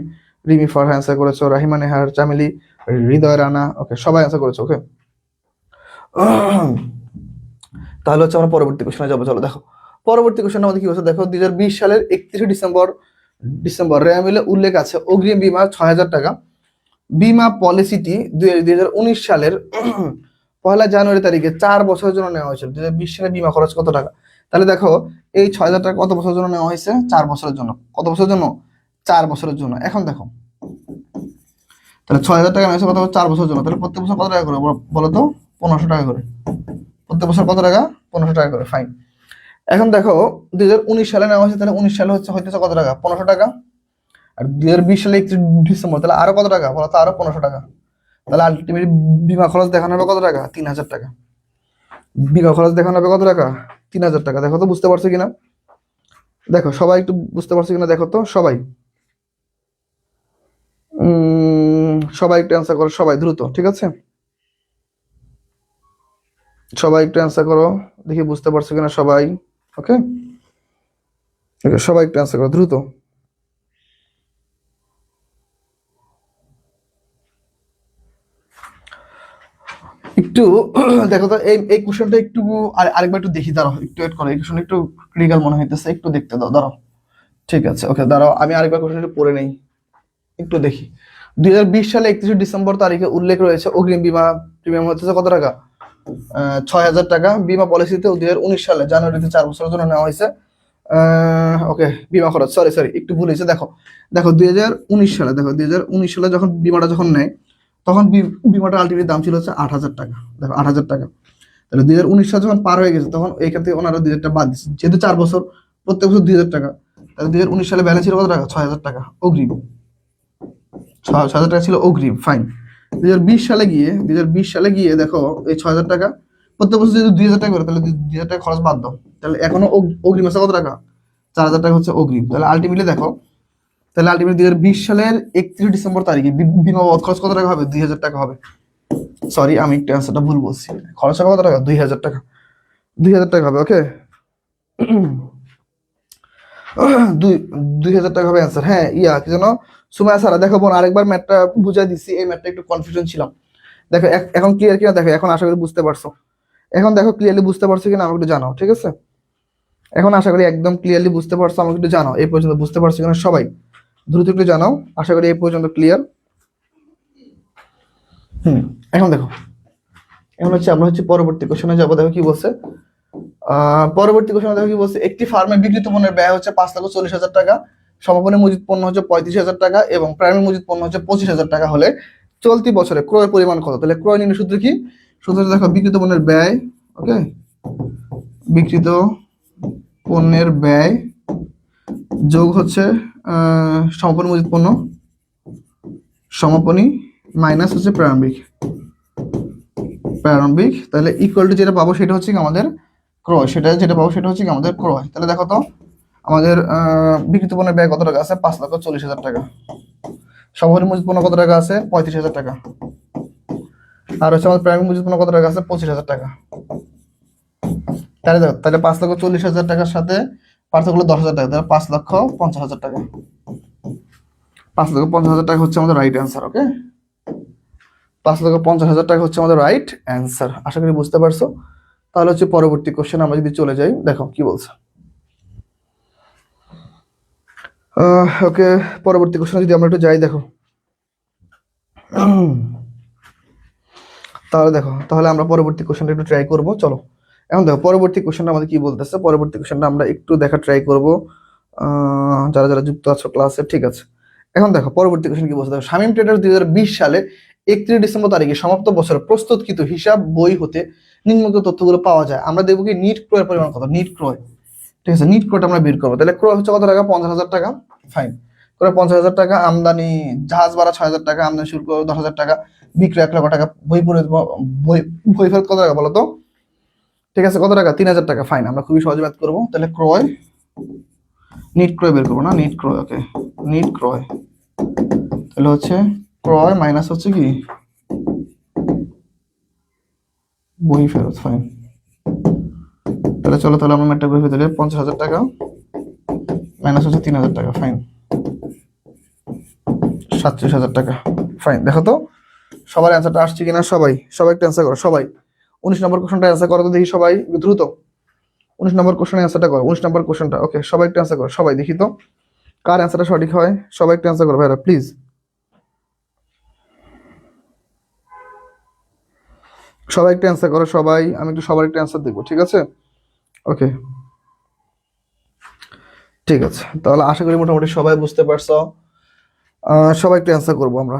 রিমি ফারহা অ্যান্সার করেছো, রাহিমা নেহার, চামেলি, হৃদয় রানা, ওকে, সবাই অ্যান্সার করেছো। ওকে, তাহলে হচ্ছে আমরা পরবর্তী কোশ্চেনে যাবো। চলো দেখো পরবর্তী কোশ্চেন আমাদের কি হচ্ছে। দেখো 2020 সালের 31 ডিসেম্বর রেমিলে উল্লেখ আছে অগ্রিম বীমা 6,000 টাকা। বীমা পলিসিটি 2019 সালের 1 জানুয়ারি তারিখে 4 বছরের জন্য নেওয়া হয়েছিল। 2020 সালে বীমা খরচ কত টাকা? তাহলে দেখো এই 6,000 টাকা কত বছরের জন্য নেওয়া হয়েছে? 4 বছরের জন্য। কত বছরের জন্য? 4 বছরের জন্য। এখন দেখো তাহলে 6,000 টাকা নেওয়া হয়েছে কত? 4 বছরের জন্য। তাহলে প্রত্যেক বছর কত টাকা করে বলো তো? 1,500 টাকা করে। প্রত্যেক বছর কত টাকা? 1,500 টাকা করে। ফাইন, এখন দেখো 2019 সালে নেওয়া হয়েছে, তাহলে 19 সালে হইতেছে কত টাকা? 1,500 টাকা। আর 2020 সালে 31 ডিসেম্বর, তাহলে আরো কত টাকা বলো তো? আরো 1,500 টাকা। তাহলে আলটিমেটলি বিমা খরচ দেখানো হবে কত টাকা? 3,000 টাকা। বিমা খরচ দেখানো হবে কত টাকা? 3,000 টাকা। দেখো তো বুঝতে পারছো কিনা, দেখো সবাই একটু বুঝতে পারছো কিনা, দেখো তো সবাই। সবাই একটু অ্যান্সার করো, সবাই দ্রুত, ঠিক আছে? সবাই একটু অ্যান্সার করো, দেখি বুঝতে পারছো কিনা সবাই। ওকে ওকে, সবাই একটু অ্যান্সার করো দ্রুত। একটু দেখো তো, এই কোশ্চেনটা একটু আরেকবার একটু দেখি, দাঁড়াও একটু ওয়েট করো, এই কোশ্চেন একটু ক্রিটিক্যাল মনে হইতেছে, একটু দেখতে দাও, দাঁড়াও। ঠিক আছে, ওকে দাঁড়াও, আমি আরেকবার কোশ্চেন একটু পড়ে নেই, একটু দেখি। 2020 সালে 31 ডিসেম্বর তারিখে উল্লেখ রয়েছে অগ্রিম বীমা প্রিমিয়াম হচ্ছে কত টাকা? 6,000 টাকা। বীমা পলিসিতে 2019 সালে জানুয়ারিতে 4 বছরের জন্য নেওয়া হয়েছে। ওকে, বীমা খরচ, সরি সরি একটু ভুল হয়েছে। দেখো দেখো 2019 সালে, দেখো 2019 সালে যখন বীমাটা যখন নেয়, তখন বীমাটা আলটিমেট দাম ছিল হচ্ছে 8,000 টাকা। দেখো 8,000 টাকা। তাহলে 2019 সাল যখন পার হয়ে গেছে, তখন এইখান থেকে ওনারা 2,000 টাকা বাদ দিচ্ছে, যেহেতু 4 বছর, প্রত্যেক বছর 2,000 টাকা। তাহলে 2019 সালে ব্যালেন্স ছিল কত টাকা? 6,000 টাকা অগ্রিম। 6,000 টাকা ছিল অগ্রিম, ফাইন। 2020 সালে গিয়ে দেখো এই 6,000 টাকা প্রত্যেক বছর যদি 2,000 টাকা করে, তাহলে 2,000 টাকা খরচ বাদ দাও, তাহলে এখনো অগ্রিম আছে কত টাকা? 4,000 টাকা হচ্ছে অগ্রিম। তাহলে আলটিমেটলি দেখো, তাহলে আলটিমেটলি 2020 সালের 31 ডিসেম্বর তারিখে বিমা বাবদ খরচ কত টাকা হবে? 2,000 টাকা হবে। সরি, আমি একটু অ্যান্সারটা ভুল বলছি, খরচ হবে কত টাকা? 2,000 টাকা। 2,000 টাকা হবে, ওকে। 2,000 টাকা হবে অ্যান্সার। হ্যাঁ, কি যেন সুমায়া সারা, দেখো বোন আরেকবার ম্যাথটা বুঝাই দিচ্ছি, এই ম্যাথটা একটু কনফিউশন ছিলাম। দেখো এখন ক্লিয়ার কিনা দেখো, এখন আশা করি বুঝতে পারছো। এখন দেখো ক্লিয়ারলি বুঝতে পারছো কিনা আমাকে একটু জানাও, ঠিক আছে? এখন আশা করি একদম ক্লিয়ারলি বুঝতে পারছো, আমাকে একটু জানাও এই পর্যন্ত বুঝতে পারছো কিনা সবাই, দ্রুত একটু জানাও। আশা করি এই পর্যন্ত ক্লিয়ার। এখন দেখো, এখন হচ্ছে আমরা পরবর্তী কোশ্চেনে যাবো। দেখো কি বলছে, পরবর্তী কোশ্চেনে দেখো কি বলছে, একটি ফার্মে বিক্রিত পণ্যের ব্যয় হচ্ছে 5,40,000 টাকা, সমাপনী মজুদ পণ্য হচ্ছে 35,000 টাকা এবং প্রাইমারি মজুদ পণ্য হচ্ছে 25,000 টাকা হলে চলতি বছরে ক্রয়ের পরিমাণ কত? তাহলে ক্রয় নির্ণয় সূত্র কি? সূত্র দেখো, বিক্রিত পণ্যের ব্যয়, ওকে, বিক্রিত পণ্যের ব্যয় যোগ হচ্ছে সমাপনী মজুদ পণ্য, সমাপনী মাইনাস হচ্ছে প্রারম্ভিক, তাহলে ইকুয়াল টু যেটা পাবো সেটা হচ্ছে আমাদের ক্রয়, যেটা পাবো সেটা হচ্ছে আমাদের ক্রয়। তাহলে দেখো তো, আমাদের বিক্রিত পণ্যের ব্যয় কত টাকা আছে? 5,40,000 টাকা। সমাপনী মজুদ পণ্য কত টাকা আছে? 35,000 টাকা। আর হচ্ছে আমাদের প্রাইমারি মজুদ পণ্য কত টাকা আছে? 25,000 টাকা। তাহলে দেখো, তাহলে 5,40,000 টাকার সাথে পার্থক্য হলো 10,000 টাকা, তাহলে 5,50,000 টাকা। 5,50,000 টাকা হচ্ছে আমাদের রাইট অ্যান্সার, ওকে। 5,50,000 টাকা হচ্ছে আমাদের রাইট অ্যান্সার। আশা করি বুঝতে পারছো। তাহলে হচ্ছে পরবর্তী কোশ্চেন আমরা যদি চলে যাই, দেখো কি বলছে। ওকে, পরবর্তী কোশ্চেন যদি আমরা একটু যাই, দেখো তাহলে আমরা পরবর্তী কোশ্চেনটা একটু ট্রাই করব। চলো এখন দেখো পরবর্তী কোশ্চেনটা আমাদের কি বলতেছে, পরবর্তী কোশ্চেনটা আমরা একটু দেখা ট্রাই করব, যারা যারা যুক্ত আছো ক্লাসে, ঠিক আছে? এখন দেখো পরবর্তী কোশ্চেন কি বলছে, দেখো শামীম ট্রেডার্স 2020 সালে 31 ডিসেম্বর তারিখে সমাপ্ত বছরের প্রস্তুতকৃত হিসাব বই হতে নিম্নলিখিত তথ্যগুলো পাওয়া যায়। আমরা দেখবো কি নিট ক্রয়ের পরিমাণ কত, নিট ক্রয়, ঠিক আছে? নিট ক্রয়টা আমরা বের করবো। তাহলে ক্রয় হচ্ছে কত টাকা? 50,000 টাকা, ফাইন। ক্রয় 50,000 টাকা, আমদানি জাহাজ ভাড়া 6,000 টাকা, আমদানি শুল্ক 10,000 টাকা, বিক্রয় 1,00,000 টাকা, বই ফেরত কত টাকা বলো তো? ঠিক আছে, কত টাকা? 3,000 টাকা, ফাইন। আমরা খুবই সহজে ম্যাথ করবো। তাহলে ক্রয়, নিট ক্রয় বের করবো না, নিট ক্রয়, ওকে, নিট ক্রয়। তাহলে হচ্ছে ক্রয় মাইনাস হচ্ছে কি বই ফেরত, ফাইন। তাহলে চলো, তাহলে আমরা ম্যাথটা করে ফেলে 50,000 টাকা মাইনাস হচ্ছে 3,000 টাকা, ফাইন, 37,000 টাকা, ফাইন। দেখো তো সবার অ্যান্সারটা আসছে কিনা, সবাই একটা অ্যান্সার করো, সবাই 19 নম্বর কোশ্চেনটা অ্যান্সার করো তো দেখি, সবাই দ্রুত 19 নম্বর কোশ্চেনের অ্যান্সারটা করো, 19 নম্বর কোশ্চেনটা, ওকে, সবাই একটা অ্যান্সার করো, সবাই দেখি তো কার অ্যান্সারটা সঠিক হয়। সবাই একটা অ্যান্সার করো ভাইরা, প্লিজ, সবাই একটা অ্যান্সার করো, সবাই, আমি একটু সবার একটা অ্যান্সার দেবো, ঠিক আছে? ওকে, ঠিক আছে, তাহলে আশা করি মোটামুটি সবাই বুঝতে পারছো। সবাই একটা অ্যান্সার করবো আমরা,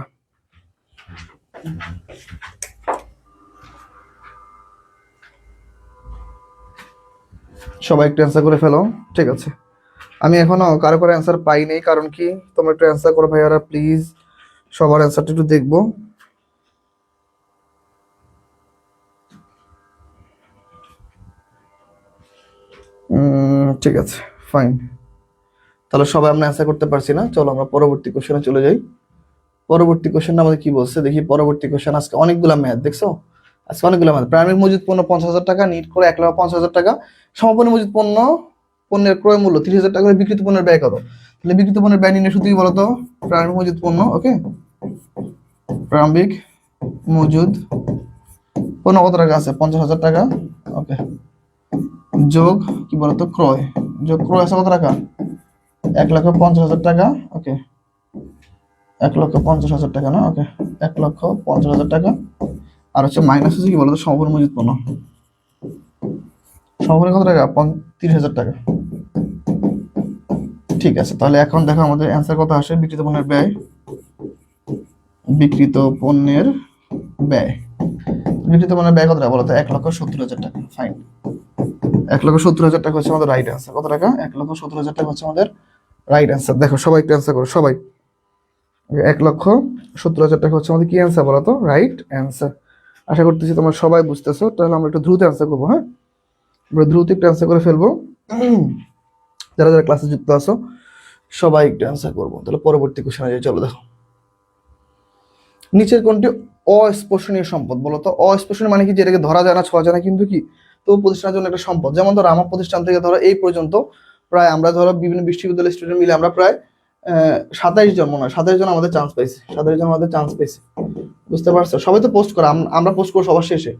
সবাই একটু অ্যান্সার করে ফেলো, ঠিক আছে? আমি এখনো কারো করে অ্যান্সার পাই নাই, কারণ কি তোমরা একটু অ্যান্সার করো ভাইয়ারা, প্লিজ, সবার অ্যান্সারটা একটু দেখবো। ঠিক আছে, ফাইন। তাহলে সবাই আমরা অ্যান্সার করতে পারছি না, চলো আমরা পরবর্তী কোশ্চেনে চলে যাই। পরবর্তী কোশ্চেন আমাদের কি বলছে দেখি। পরবর্তী কোশ্চেন আজকে অনেকগুলা ম্যাথ দেখছো, আজকে অনেকগুলো ম্যাথ। প্রাইমারি মজুদ পণ্য 50,000 টাকা, নিট করে 1,50,000 টাকা, সমাপনী মজুদ পণ্যের ক্রয় মূল্য 30,000 টাকা, বিক্রিত পণ্যের ব্যয় কত? তাহলে বিক্রিত পণ্যের ব্যয় নির্ণয় সূত্র কি বলতো? প্রারম্ভিক মজুদ পণ্য, ওকে, প্রারম্ভিক মজুদ পণ্য কত টাকা আছে? 50,000 টাকা, ওকে, যোগ কি বলতো ক্রয়, যোগ ক্রয় আছে কত টাকা? 1,50,000 টাকা, ওকে, 1,50,000 টাকা না, ওকে, 1,50,000 টাকা, আর হচ্ছে মাইনাস হচ্ছে কি বলতো সমাপনী মজুদ পণ্য, সমাপনী কত টাকা? 30,000 টাকা। ঠিক আছে, তাহলে এখন দেখো আমাদের অ্যান্সার কত আসে। বিক্রিত পণ্যের ব্যয়, বিক্রিত পণ্যের ব্যয়, বিক্রিত পণ্যের ব্যয় কত টাকা বলতো? 1,70,000 টাকা। ফাইন, 1,70,000 টাকা হচ্ছে আমাদের রাইট অ্যান্সার। কত টাকা? 1,70,000 টাকা হচ্ছে আমাদের রাইট অ্যান্সার। দেখো সবাই একটু অ্যান্সার করো, সবাই। 1,70,000 টাকা হচ্ছে আমাদের কি অ্যান্সার বলতো? Right answer. আশা করতেছি তোমরা সবাই বুঝতেছো। তাহলে আমরা একটু দ্রুত অ্যান্সার করবো, হ্যাঁ, আমরা দ্রুত একটু অ্যান্সার করে ফেলবো। যারা যারা ক্লাসে যুক্ত আছো সবাই একটু অ্যান্সার করবো। তাহলে পরবর্তী কোশ্চেনে যাই, চলো। দেখো নিচের কোনটি অস্পর্শনীয় সম্পদ বলতো? অস্পর্শনীয় মানে কি? যেটাকে ধরা যায় না, ছোঁয়া যায় না, কিন্তু কি তো প্রতিষ্ঠানের জন্য একটা সম্পদ। যেমন ধরো আমার প্রতিষ্ঠান থেকে ধরো এই পর্যন্ত প্রায় আমরা ধরো বিভিন্ন বিশ্ববিদ্যালয়ের স্টুডেন্ট মিলে আমরা প্রায় 27 জন, মনে হয় 27 জন আমাদের চান্স পাইছি, 27 জন আমাদের চান্স পাইছি, বুঝতে পারছো? সবাই তো পোস্ট করে, আমরা পোস্ট করবো সবার শেষে।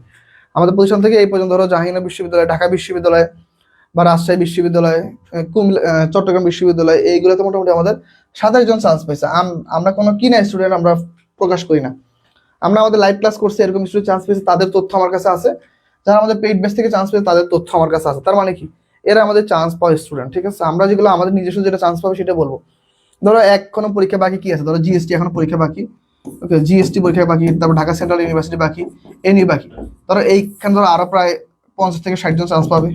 আমাদের প্রতিষ্ঠান থেকে এই পর্যন্ত ধরো জাহাঙ্গীরনগর বিশ্ববিদ্যালয়, ঢাকা বিশ্ববিদ্যালয় বা রাজশাহী বিশ্ববিদ্যালয়, কুমিল্লা, চট্টগ্রাম বিশ্ববিদ্যালয়, এইগুলোতে মোটামুটি আমাদের 27 জন চান্স পাইছে। আমরা কোনো কিনা স্টুডেন্ট আমরা প্রকাশ করি না, আমরা আমাদের লাইভ ক্লাস করছি এরকম স্টুডেন্ট চান্স পেয়েছে, তাদের তথ্য আমার কাছে আছে। যারা আমাদের পেইড বেস থেকে চান্স পেয়েছে তাদের তথ্য আমার কাছে আছে। তার মানে কি এরা আমাদের চান্স পাওয়া স্টুডেন্ট, ঠিক আছে? আমরা যেগুলো আমাদের নিজস্ব যেটা চান্স পাবে সেটা বলবো। ধরো এখনো পরীক্ষা বাকি কি আছে? ধরো জিএসটি এখনো পরীক্ষা বাকি, ওকে, জিএসটি পরীক্ষা বাকি, তারপর ঢাকা সেন্ট্রাল ইউনিভার্সিটি বাকি, এনি বাকি। ধরো এইখানে ধরো আরো প্রায় 50 থেকে 60 জন চান্স পাবে।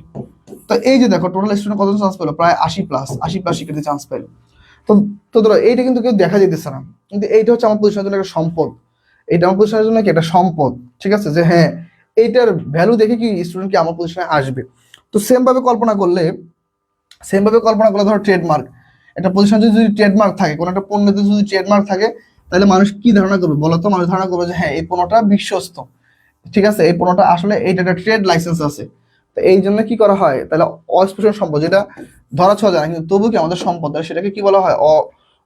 তো এই যে দেখো টোটাল স্টুডেন্ট কতজন চান্স পেলো? প্রায় 80 প্লাস শিক্ষার্থী চান্স পেলো। তো তো ধরো এইটা কিন্তু কেউ দেখা যেতেছে না, কিন্তু এইটা হচ্ছে আমার পজিশনের জন্য একটা সম্পদ। এটা আমার পজিশনের জন্য কি একটা সম্পদ, ঠিক আছে? যে হ্যাঁ এইটার ভ্যালু দেখে কি স্টুডেন্ট কি আমার পজিশনে আসবে। তো সেম ভাবে কল্পনা করলে ধরো ট্রেডমার্ক, একটা পজিশন যদি ট্রেডমার্ক থাকে, কোনো একটা পণ্যতে যদি ট্রেডমার্ক থাকে, তাহলে মানুষ কি ধারণা করবে বলতো? মানুষ ধারণা করবে যে হ্যাঁ এই পণ্যটা বিশ্বস্ত, ঠিক আছে, এই পণ্যটা আসলে এইটা একটা ট্রেড লাইসেন্স আছে। তো এই জন্য কি করা হয়? তাহলে অস্পৃশ্য সম্পদ, যেটা ধরা ছোঁয়া যায় না কিন্তু তবু কি আমাদের সম্পদ, সেটাকে কি বলা হয়?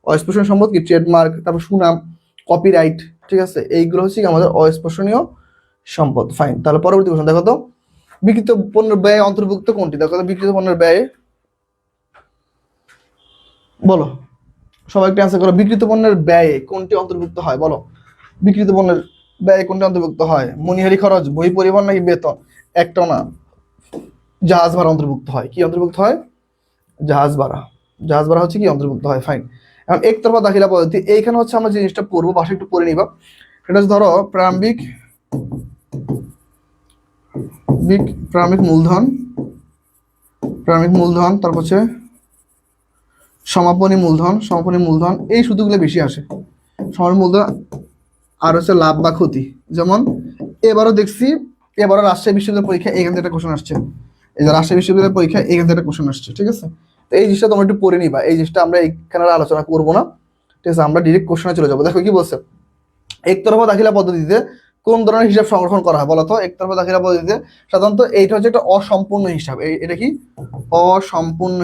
অস্পৃশ্য সম্পদ। কি? ট্রেডমার্ক, তারপর সুনাম, কপিরাইট, ঠিক আছে, এইগুলো হচ্ছে কি আমাদের অস্পর্শনীয় সম্পদ। ফাইন, তাহলে পরবর্তী কোশ্চেন দেখো তো, বিক্রিত পণ্যের ব্যয় অন্তর্ভুক্ত কোনটি? দেখো তো বিক্রিত পণ্যের ব্যয় বলো, সবাই একটু অ্যান্সার করো। বিক্রিত পণ্যের ব্যয়ে কোনটি অন্তর্ভুক্ত হয় বলো? বিক্রিত পণ্যের ব্যয় কোনটি অন্তর্ভুক্ত হয়? মনিহারি খরচ, বই পরিবহন, নাকি বেতন? একটাও না, জাহাজ ভাড়া অন্তর্ভুক্ত হয়। কি অন্তর্ভুক্ত হয়? জাহাজ ভাড়া। জাহাজ ভাড়া হচ্ছে কি অন্তর্ভুক্ত হয়। ফাইন, এখন একতরফা দাখিলা পদ্ধতি, এইখানে হচ্ছে আমরা যে জিনিসটা পড়বো পাশে একটু পড়ে নিবা। সেটা হচ্ছে ধরো প্রারম্ভিক মূলধন, তারপর হচ্ছে সমাপনী মূলধন, এই সূত্রগুলো বেশি আসে। সমাপনী মূলধন আর হচ্ছে লাভ বা ক্ষতি। যেমন এবারও দেখছি, এবারও রাজশাহী বিশ্ববিদ্যালয় পরীক্ষা এখান থেকে একটা কোশ্চেন আসছে, এই যে রাজশাহী বিশ্ববিদ্যালয় পরীক্ষা এখান থেকে একটা কোশ্চেন আসছে, ঠিক আছে? তো এই জিনিসটা তোমরা একটু পড়ে নিবা, এই জিনিসটা আমরা এখানে আলোচনা করবো না, ঠিক আছে? আমরা ডিরেক্ট কোশ্চেনে চলে যাবো। দেখো কি বলছে, একতরফা দাখিলা পদ্ধতিতে কোন ধরনের হিসাব সংরক্ষণ করা হয় বলতো? একতরফা দাখিলা পদ্ধতিতে সাধারণত এইটা হচ্ছে একটা অসম্পূর্ণ হিসাব। এটা কি? অসম্পূর্ণ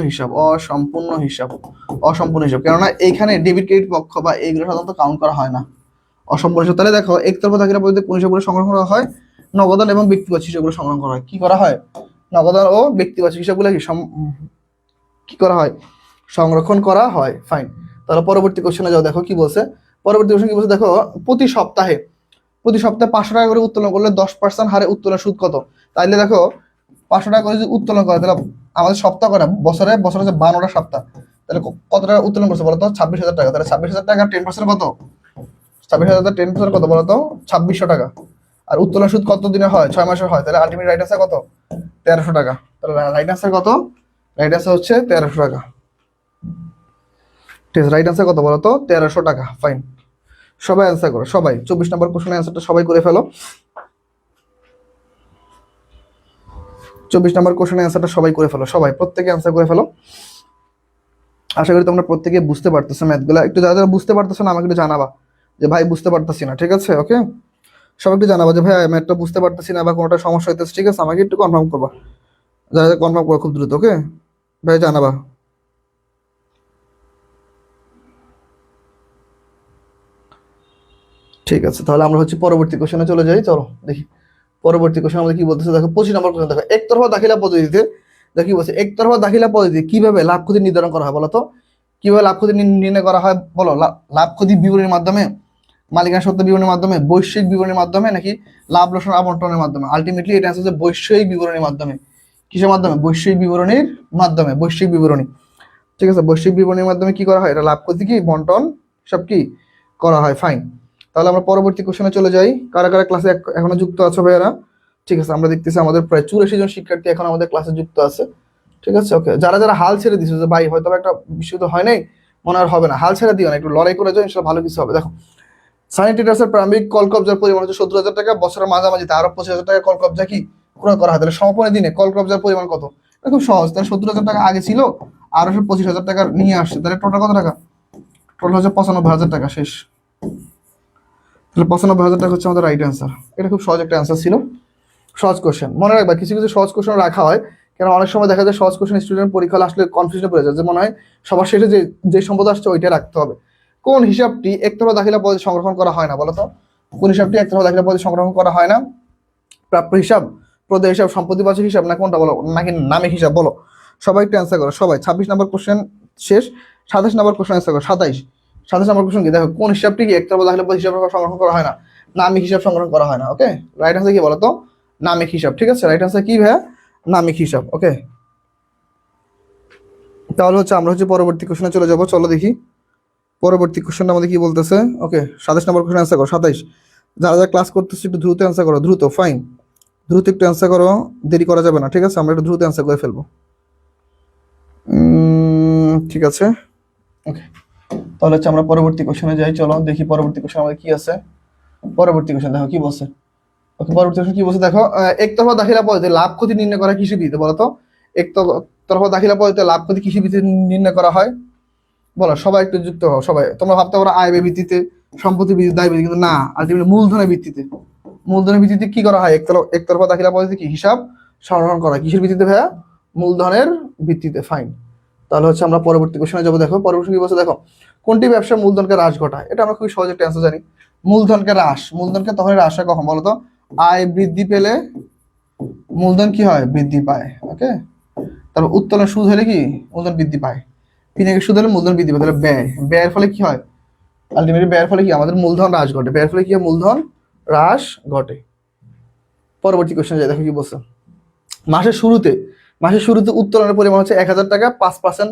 হিসাব। কেননা এইখানে ডেবিট ক্রেডিট পক্ষ বা এইগুলো সাধারণত কাউন্ট করা হয় না, অসম্পূর্ণ হিসাব। তাহলে দেখো একতরফা দাখিলা পদ্ধতিতে কোন হিসাবগুলো সংগ্রহ করা হয়? নগদান এবং ব্যক্তিগত হিসাবগুলো সংগ্রহ করা হয়। কি করা হয়? নগদান ও ব্যক্তিগত হিসাবগুলো কি করা হয়? সংরক্ষণ করা হয়। ফাইন, তাহলে পরবর্তী কোশ্চেনে যাও। দেখো কি বলছে, পরবর্তী কোশ্চেন কি বলছে দেখো, প্রতি সপ্তাহে 500 টাকা করে উত্তোলন করলে 10% হারে উত্তোলন সুদ কত? তাইলে দেখো 500 টাকা করে যদি উত্তোলন করে, তাহলে আমাদের সপ্তাহ কটা? বছরে হচ্ছে 12টা সপ্তাহ, তাহলে কত টাকা উত্তোলন করছে বলতো? 26,000 টাকা। তাহলে 26,000 টাকা 10% কত? 26,000 10% কত বলতো? 2,600 টাকা। আর উত্তোলন সুদ কত দিনে হয়? 6 মাসের হয়। তাহলে আলটিমেট রাইট আনসার কত? 1300 টাকা। তাহলে রাইট আনসার কত? রাইট আনসার হচ্ছে 1300 টাকা। ঠিক আছে, রাইট আনসার কত বলতো? 1300 টাকা। ফাইন, সবাই অ্যান্সার করো, সবাই 24 নম্বর কোশ্চেনের অ্যান্সারটা সবাই করে ফেলো। 24 নম্বর কোশ্চেনের অ্যান্সারটা সবাই করে ফেলো, সবাই প্রত্যেকে অ্যান্সার করে ফেলো। আশা করি তোমরা প্রত্যেকে বুঝতে পারতেছো ম্যাথগুলো। একটু যারা যারা বুঝতে পারতেছো না আমাকে একটু জানাবা, যে ভাই বুঝতে পারতেছি না, ঠিক আছে? ওকে, সবাইকে জানাবো যে ভাই আমি একটা বুঝতে পারতেছি না বা কোনোটা সমস্যা হইতেছে, ঠিক আছে? আমাকে একটু কনফার্ম করবা, যারা কনফার্ম করবা খুব দ্রুত, ওকে ভাই, জানাবা। ঠিক আছে, তাহলে আমরা হচ্ছে পরবর্তী কোশ্চেনে চলে যাই, চলো দেখি পরবর্তী কোশ্চেন আমাদের কি বলতেছে। দেখো 25 নম্বর কোশ্চেন দেখো, একতরফা দাখিলা পদ্ধতিতে দেখো কি বলছে, একতরফা দাখিলা পদ্ধতি কিভাবে লাভ ক্ষতি নির্ধারণ করা হয় বলো তো? কিভাবে লাভ ক্ষতি নির্ণয় করা হয় বলো? লাভ ক্ষতি বিবরণীর মাধ্যমে, মালিকানা সত্ত্ব বিবরণীর মাধ্যমে, বৈশ্বিক বিবরণীর মাধ্যমে, নাকি লাভ লোকসান আবন্টনের মাধ্যমে? আলটিমেটলি এটা হচ্ছে বৈশ্বিক বিবরণীর মাধ্যমে। কিসের মাধ্যমে? বৈশ্বিক বিবরণীর মাধ্যমে, বৈশ্বিক বিবরণী। ঠিক আছে, বৈশ্বিক বিবরণীর মাধ্যমে কি করা হয়? এটা লাভ ক্ষতি কি বন্টন সব কি করা হয়, ফাইন। তাহলে আমরা পরবর্তী কোশ্চেনে চলে যাই। কারা কারা ক্লাসে এখনো যুক্ত আছো ভাইয়ারা? ঠিক আছে, আমরা দেখতেছি আমাদের প্রায় 84 জন শিক্ষার্থী এখন আমাদের ক্লাসে যুক্ত আছে। ঠিক আছে, ওকে। যারা যারা হাল ছেড়ে দিছো যে ভাই হয়তো একটা বিষয় তো হয় নাই, মনে আর হবে না, হাল ছেড়ে দিও না, একটু লড়াই করে যাও, ইনশাল্লাহ ভালো কিছু হবে। দেখো, স্যানিটেটার্সের প্রারম্ভিক কল কবজার পরিমাণ হচ্ছে 70,000 টাকা, বছরের মাঝামাঝিতে আরো 25,000 টাকা কল কবজা কি ক্রয় করা হয়। তাহলে সমাপনী দিনে কল কবজার পরিমাণ কত? এটা খুব সহজ। তাহলে 70,000 টাকা আগে ছিল, আরো 25,000 টাকা নিয়ে আসছে, তাহলে টোটাল কত টাকা? টোটাল হচ্ছে 95,000 টাকা, শেষ। তাহলে 95,000 টাকা হচ্ছে আমাদের রাইট অ্যান্সার। এটা খুব সহজ একটা অ্যান্সার ছিল, সহজ কোশ্চেন। মনে রাখবা কিছু কিছু সহজ কোশ্চেন রাখা হয়, কারণ অনেক সময় দেখা যায় সহজ কোশ্চেন স্টুডেন্ট পরীক্ষা আসলে কনফিউশনে পড়ে যায়, যে মনে হয় সবার শেষে যে যে সম্পদ আসছে ওইটা রাখতে হবে। কোন হিসাবটি একতরফা দাখিলা পদ্ধতি সংরক্ষণ করা হয় না বলতো? কোন হিসাবটি একতরফা দাখিলা পদ্ধতি সংরক্ষণ করা হয় না? প্রাপ্য হিসাব, প্রদেয় হিসাব, সম্পত্তিবাচক হিসাব, না কোনটা বলো, নাকি নামিক হিসাব বলো? সবাই একটু অ্যান্সার করো সবাই। 26 নম্বর কোশ্চেন শেষ, 27 নম্বর কোশ্চেন অ্যান্সার করো। 27 নম্বর কোশ্চেন কি? দেখো, কোন হিসাবটি কি একতরফা দাখিলা পদ্ধতি হিসাব সংরক্ষণ করা হয় না? নামিক হিসাব সংরক্ষণ করা হয় না। ওকে, রাইট অ্যান্সার কি বলো তো? নামিক হিসাব। ঠিক আছে, রাইট অ্যান্সার কি ভাইয়া? নামিক হিসাব। ওকে, তাহলে হচ্ছে আমরা হচ্ছে পরবর্তী কোশ্চেনে চলে যাব, চলো দেখি পরবর্তী কোশ্চেনটা আমাদের কি বলতেছে। ওকে, 27 নম্বর কোশ্চেন অ্যান্সার করো। 27, যারা যারা ক্লাস করতেছে একটু দ্রুত অ্যান্সার করো, দ্রুত, ফাইন, দ্রুত একটু অ্যান্সার করো, দেরি করা যাবে না। ঠিক আছে, আমরা একটু দ্রুত অ্যান্সার করে ফেলবো। ঠিক আছে, ওকে। তাহলে হচ্ছে আমরা পরবর্তী কোশ্চেনে যাই, চলো দেখি পরবর্তী কোশ্চেন আমাদের কি আছে। পরবর্তী কোশ্চেন দেখো কি বলছে। ওকে, পরবর্তী কোশ্চেন কি বলছে দেখো, একতরফা দাখিলা পদ্ধতিতে লাভ ক্ষতি নির্ণয় করা কিসের ভিত্তিতে বলো তো? একতরফা দাখিলা পদ্ধতিতে লাভ ক্ষতি কিসের ভিত্তিতে নির্ণয় করা হয় বলো? সবাই একটু যুক্ত হও সবাই। তোমরা ভাবতে পারো আয় ব্যয় ভিত্তিতে, সম্পত্তি ভিত্তিতে, দায় ভিত্তিতে, কিন্তু না, আলটিমেটলি মূলধনের ভিত্তিতে। মূলধনের ভিত্তিতে কি করা হয়? একতরফা দাখিলা পদ্ধতি কি হিসাব সংরক্ষণ করা কিসের ভিত্তিতে ভাইয়া? মূলধনের ভিত্তিতে, ফাইন। তাহলে হচ্ছে আমরা পরবর্তী কোশ্চেনে যাবো। দেখো পরবর্তী কি বলছে দেখো, কোনটি ব্যবসা মূলধনকে হ্রাস ঘটায়? এটা আমরা খুবই সহজে একটা অ্যান্সার জানি। মূলধনকে হ্রাস, মূলধনকে তখন হ্রাস হয় কখন বলতো? আয় বৃদ্ধি পেলে মূলধন কি হয়? বৃদ্ধি পায়। ওকে, তারপর উত্তোলন সুদ হলে কি মূলধন বৃদ্ধি পায়? বিনিয়োগের সুদ হলে মূলধন বৃদ্ধি পায়। তাহলে ব্যয়, ব্যয়ের ফলে কি হয়? আলটিমেটলি ব্যয়ের ফলে কি আমাদের মূলধন হ্রাস ঘটে। ব্যয়ের ফলে কি হয়? মূলধন হ্রাস ঘটে। পরবর্তী কোশ্চেন যায়, দেখো কি বলছে। মাসের শুরুতে উত্তোলনের পরিমাণ হচ্ছে 1,000 টাকা, 5%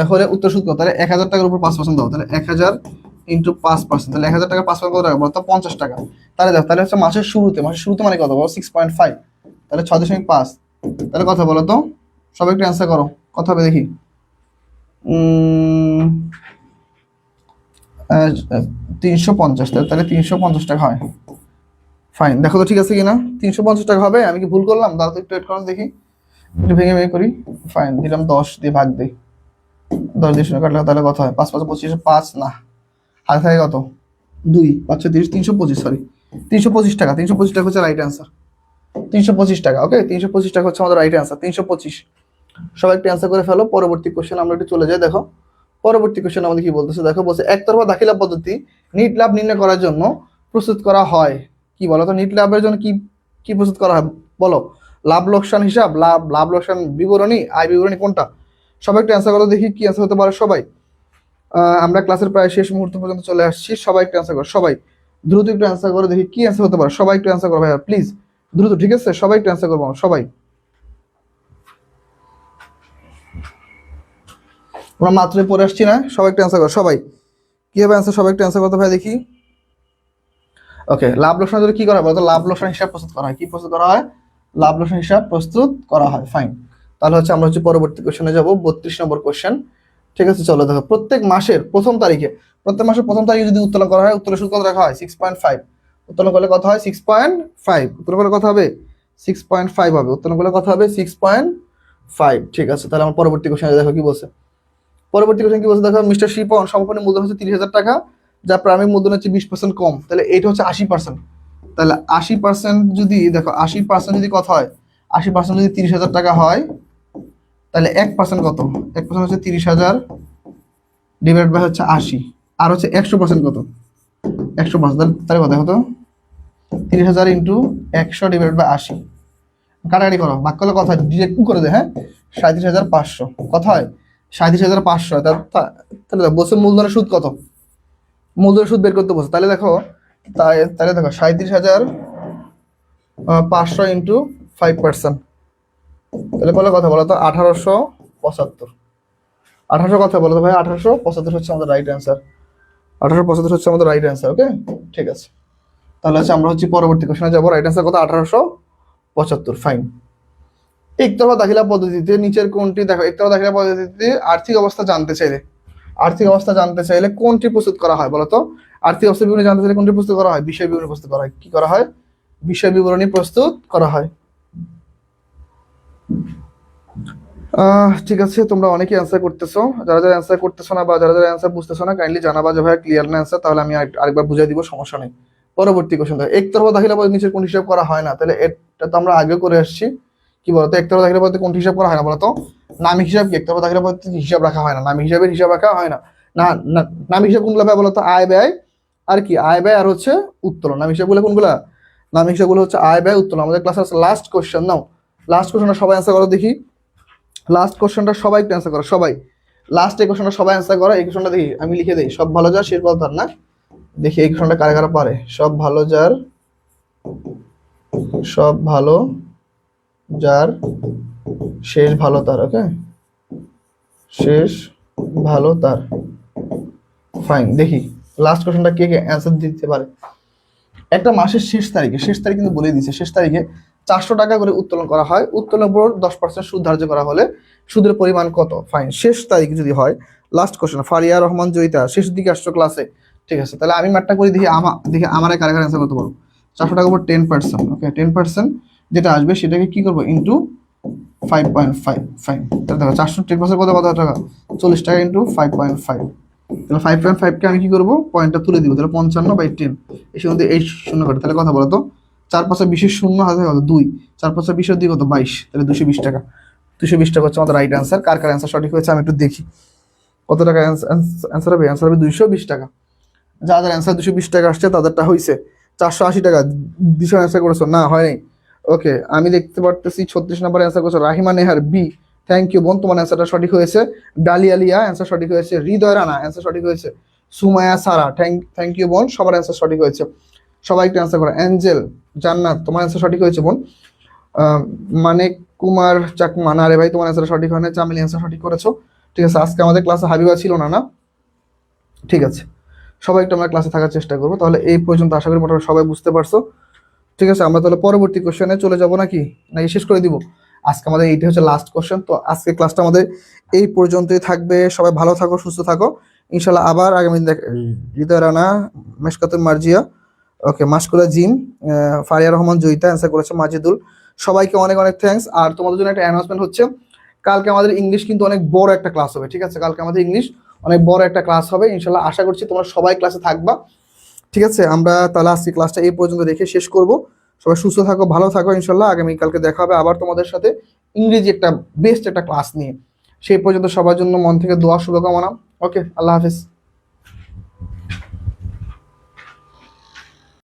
হলে উত্তর সুদ কত? তাহলে 1,000 টাকার উপর 5% দাও, তাহলে 1,000 ইন্টু 5%, তাহলে 1,000 টাকা 5% কত টাকা বলো তো? 50 টাকা। তাহলে দেখো, তাহলে হচ্ছে মাসের শুরুতে মানে কত বলো? 6.5, তাহলে 6.5, তাহলে কথা বলো তো? সবাই একটু অ্যান্সার করো, কত হবে দেখি। 350, তাহলে 350 টাকা হয়, ফাইন। দেখো তো ঠিক আছে কিনা, 350 টাকা হবে? আমি কি ভুল করলাম? দাঁড়াতে একটু ওয়েট করুন দেখি, একটু ভেঙে ভেঙে করি। ফাইন, দিলাম 10 দিয়ে ভাগ দিই, 10 দিয়ে 0 কাটলে তাহলে কত হয়? 5 5 25, 5 না, হাতে থাকে কত? 2, 5 30, 325, সরি 325 টাকা। 325 টাকা হচ্ছে রাইট অ্যান্সার। 325 টাকা। ওকে, 325 টাকা হচ্ছে আমাদের রাইট অ্যান্সার। 325, সবাই একটু অ্যান্সার করে ফেলো। পরবর্তী কোশ্চেন আমরা একটু চলে যাই। দেখো পরবর্তী কোশ্চেন আমাদের কি বলতেছে দেখো, বলছে একতরফা দাখিলা পদ্ধতি নিট লাভ নির্ণয় করার জন্য প্রস্তুত করা হয় কি বলো তো? নিট লাভের জন্য কি কি প্রস্তুত করা হয় বলো? লাভ লোকসান হিসাব, লাভ লোকসান বিবরণী, আয় বিবরণী, কোনটা? সবাই একটু অ্যান্সার করো দেখি, কি অ্যান্সার হতে পারে সবাই। আমরা ক্লাসের প্রায় শেষ মুহূর্ত পর্যন্ত চলে আসছি, সবাই একটু অ্যান্সার করো, সবাই দ্রুত একটু অ্যান্সার করো দেখি কি অ্যান্সার হতে পারে। সবাই একটু অ্যান্সার করো ভাইয়া প্লিজ, দ্রুত, ঠিক আছে? সবাই একটু অ্যান্সার করবো সবাই, আমরা মাত্রই পড়ে আসছি না? সবাই একটু অ্যান্সার করো সবাই, কি হবে অ্যান্সার? সবাই একটু অ্যান্সার করতে ভাই দেখি। ওকে, লাভ লোকসানের জন্য কি করা হয় বলতো? লাভ লোকসান হিসাব প্রস্তুত করা হয়। কি প্রস্তুত করা হয়? লাভ লোকসান হিসাব প্রস্তুত করা হয়, ফাইন। তাহলে হচ্ছে আমরা হচ্ছে পরবর্তী কোশ্চেনে যাব, 32 নম্বর কোশ্চেন। ঠিক আছে, চলো দেখো, প্রত্যেক মাসের প্রথম তারিখে যদি উত্তোলন করা হয়, উত্তোলন সুদ কত রাখা হয়? 6.5। উত্তোলন করলে কত হয়? 6.5। উত্তোলন করলে কত হবে? 6.5 হবে। উত্তোলন করলে কত হবে? 6.5। ঠিক আছে, তাহলে আমার পরবর্তী কোশ্চেনে দেখো কি বলছে। পরবর্তী কোশ্চেন কি বলছে দেখো, মিস্টার শিপন সমাপনী মূলধন হচ্ছে 30,000 টাকা, যা প্রারম্ভিক মূলধনের চেয়ে 20% কম, তাহলে এইটা হচ্ছে 80%। তাহলে 80% যদি দেখো 80% যদি কত হয়, 80% যদি 30,000 টাকা হয়, তাহলে 1% কত, 1% হচ্ছে 30,000 ডিভাইড বাই হচ্ছে 80, আর হচ্ছে 100% কত, 100%, তাহলে কত হতো 30,000 ইন্টু 100 ডিভাইড বাই 80, কাটাকাটি করো, ভাগ করলে কথা হয় ডিরেক্ট করে দে, হ্যাঁ 37,500 কত হয়, 37,500। তাহলে বছর মূলধনের সুদ কত, মূলধনের সুদ বের করতে বলছে, তাহলে দেখো তাহলে দেখো 37,500 ইন্টু 5%, তাহলে বলো কথা বলো তো 1875। 1800 কথা বলো তো ভাই, 1875 হচ্ছে আমাদের রাইট অ্যান্সার, 1875 হচ্ছে আমাদের রাইট অ্যান্সার। ওকে ঠিক আছে, তাহলে হচ্ছে আমরা হচ্ছে পরবর্তী কোশ্চেনে যাবো। রাইট অ্যান্সার কত, 1875। ফাইন। একতরফা দাখিলা পদ্ধতিতে নিচের কোনটি, দেখো একতরফা দাখিলা পদ্ধতিতে আর্থিক অবস্থা জানতে চাইলে কোনটি প্রস্তুত করা হয় বলতো? আর্থিক অবস্থা বিবরণী জানতে চাইলে কোনটি প্রস্তুত করা হয়? বিষয় বিবরণী প্রস্তুত করা হয়। কি করা হয়? বিষয় বিবরণী প্রস্তুত করা হয়। ঠিক আছে, তোমরা অনেকেই অ্যান্সার করতেছো, যারা যারা অ্যান্সার করতেছো না বা যারা যারা অ্যান্সার বুঝতেছো না কাইন্ডলি জানাবা যে ভাই ক্লিয়ার না অ্যান্সার, তাহলে আমি আরেকবার বুঝাই দিব, সমস্যা নেই। পরবর্তী কোশ্চেন, একতরফা দাখিলা পদ্ধতি নিচের কোন হিসাব করা হয় না? তাহলে এটা তো আমরা আগে করে আসছি। কি বলতো, একতরফা দাখিলা পদ্ধতি কোন হিসাব করা হয় না বলতো? নামিক হিসাব। কি একতরফা দাখিলা পদ্ধতি হিসাব রাখা হয় না, নামিক হিসাবের হিসাব রাখা হয় না। না নামিক হিসাব কোনগুলো ভাই বলতো? আয় ব্যয় আর কি, আয় ব্যয় আর হচ্ছে উত্তোলন। নামিক হিসাবগুলো কোনগুলা? নামিক হিসাবগুলো হচ্ছে আয় ব্যয় উত্তোলন। আমাদের ক্লাসের লাস্ট কোশ্চেন নাও, লাস্ট কোশ্চেনটা সবাই অ্যান্সার করো দেখি। লাস্ট কোশ্চেনটা সবাই একটু অ্যান্সার করো, সবাই লাস্ট এই কোশ্চেনটা সবাই অ্যান্সার করো। এই কোশ্চেনটা দেখি, আমি লিখে দিই, সব ভালো যার শেষ ভালো তার, না দেখি এই কোশ্চেনটা কারা কারা পারে। সব ভালো যার শেষ ভালো তার। ওকে, শেষ ভালো তার। ফাইন, দেখি লাস্ট কোশ্চেনটা কে কে অ্যান্সার দিতে পারে। একটা মাসের শেষ তারিখে কিন্তু বলে দিয়েছে, শেষ তারিখে 400 টাকা করে উত্তোলন করা হয়। উত্তোলনের উপর 10% সুদ ধার্য করা হলে সুদের পরিমাণ কত? ফাইন, শেষ তারিখ যদি হয়, লাস্ট কোশ্চেন। ফারিয়া রহমান জয়িতা, শেষ দিকে আসছো ক্লাসে, ঠিক আছে। তাহলে আমি ম্যাটটা করি, দেখি আমার কারা কারা অ্যান্সার করতে পারবো। 400 টাকার উপর 10%, ওকে 10% যেটা আসবে সেটাকে কি করবো, ইন্টু 5.5। ফাইন, তাহলে দেখো 400 10% কত টাকা, 40 টাকা ইন্টু 5.5। তাহলে 5.5 কে আমি কি করবো, পয়েন্টটা তুলে দিব, তাহলে 55/10 এর মধ্যে এই শূন্য কাটে, তাহলে কথা বলো তো 4 5 20 শূন্য হাতে কত 2, 4 5 20 দিয়ে কত 22, তাহলে 220 টাকা। 220 টাকা হচ্ছে আমাদের রাইট অ্যান্সার। কার কার অ্যান্সার সঠিক হয়েছে আমি একটু দেখি, কত টাকা অ্যান্সার হবে? অ্যান্সার হবে 220 টাকা। যাদের অ্যান্সার 220 টাকা আসছে তাদেরটা হয়েছে 480 টাকা। দিশা অ্যান্সার করেছো না, হয় নাই। ওকে, আমি দেখতে পারতেছি 36 নম্বর অ্যান্সার করেছো রাহিমা নেহার, বি। থ্যাংক ইউ বোন, তোমার অ্যান্সারটা সঠিক হয়েছে। ডালিয়া লিয়া অ্যান্সার সঠিক হয়েছে। হৃদয় রানা অ্যান্সার সঠিক হয়েছে। সুমায়া সারা, থ্যাংক ইউ বোন, সবার অ্যান্সার সঠিক হয়েছে। সবাই একটু অ্যান্সার করো। অ্যাঞ্জেল জান্নাত, তোমার অ্যান্সার সঠিক হয়েছে বোন। মানে কুমার চাকমা, না রে ভাই তোমার অ্যান্সার সঠিক হয় না। চামিলি অ্যান্সার সঠিক করেছো, ঠিক আছে। আজকে আমাদের ক্লাসে হাবিবা ছিল না, না ঠিক আছে। সবাই একটু আমরা ক্লাসে থাকার চেষ্টা করবো। তাহলে এই পর্যন্ত আশা করি মোটামুটি সবাই বুঝতে পারছো, ঠিক আছে। আমরা তাহলে পরবর্তী কোশ্চেনে চলে যাব নাকি শেষ করে দিব? আজকে আমাদের এইটা হচ্ছে লাস্ট কোশ্চেন। তো আজকে ক্লাসটা আমাদের এই পর্যন্তই থাকবে। সবাই ভালো থাকো, সুস্থ থাকো, ইনশাল্লাহ আবার আগামী দিন হৃদয় রানা, মেশকাতুল মার্জিয়া, ওকে মাসকুলা জিম, ফারিয়া রহমান জয়িতা অ্যান্সার করেছে, মাজিদুল, সবাইকে অনেক অনেক থ্যাঙ্কস। আর তোমাদের জন্য একটা অ্যানাউন্সমেন্ট হচ্ছে, কালকে আমাদের ইংলিশ কিন্তু অনেক বড় একটা ক্লাস হবে, ঠিক আছে। কালকে আমাদের ইংলিশ অনেক বড় একটা ক্লাস হবে, ইনশাল্লাহ আশা করছি তোমরা সবাই ক্লাসে থাকবা, ঠিক আছে। আমরা তাহলে আজকে ক্লাসটা এই পর্যন্ত রেখে শেষ করব। সবাই সুস্থ থাকো, ভালো থাকো, ইনশাল্লাহ আগামীকালকে দেখা হবে আবার তোমাদের সাথে ইংরেজি একটা বেস্ট একটা ক্লাস নিয়ে। সেই পর্যন্ত সবার জন্য মন থেকে দোয়া শুভকামনা। ওকে, আল্লাহ হাফিজ।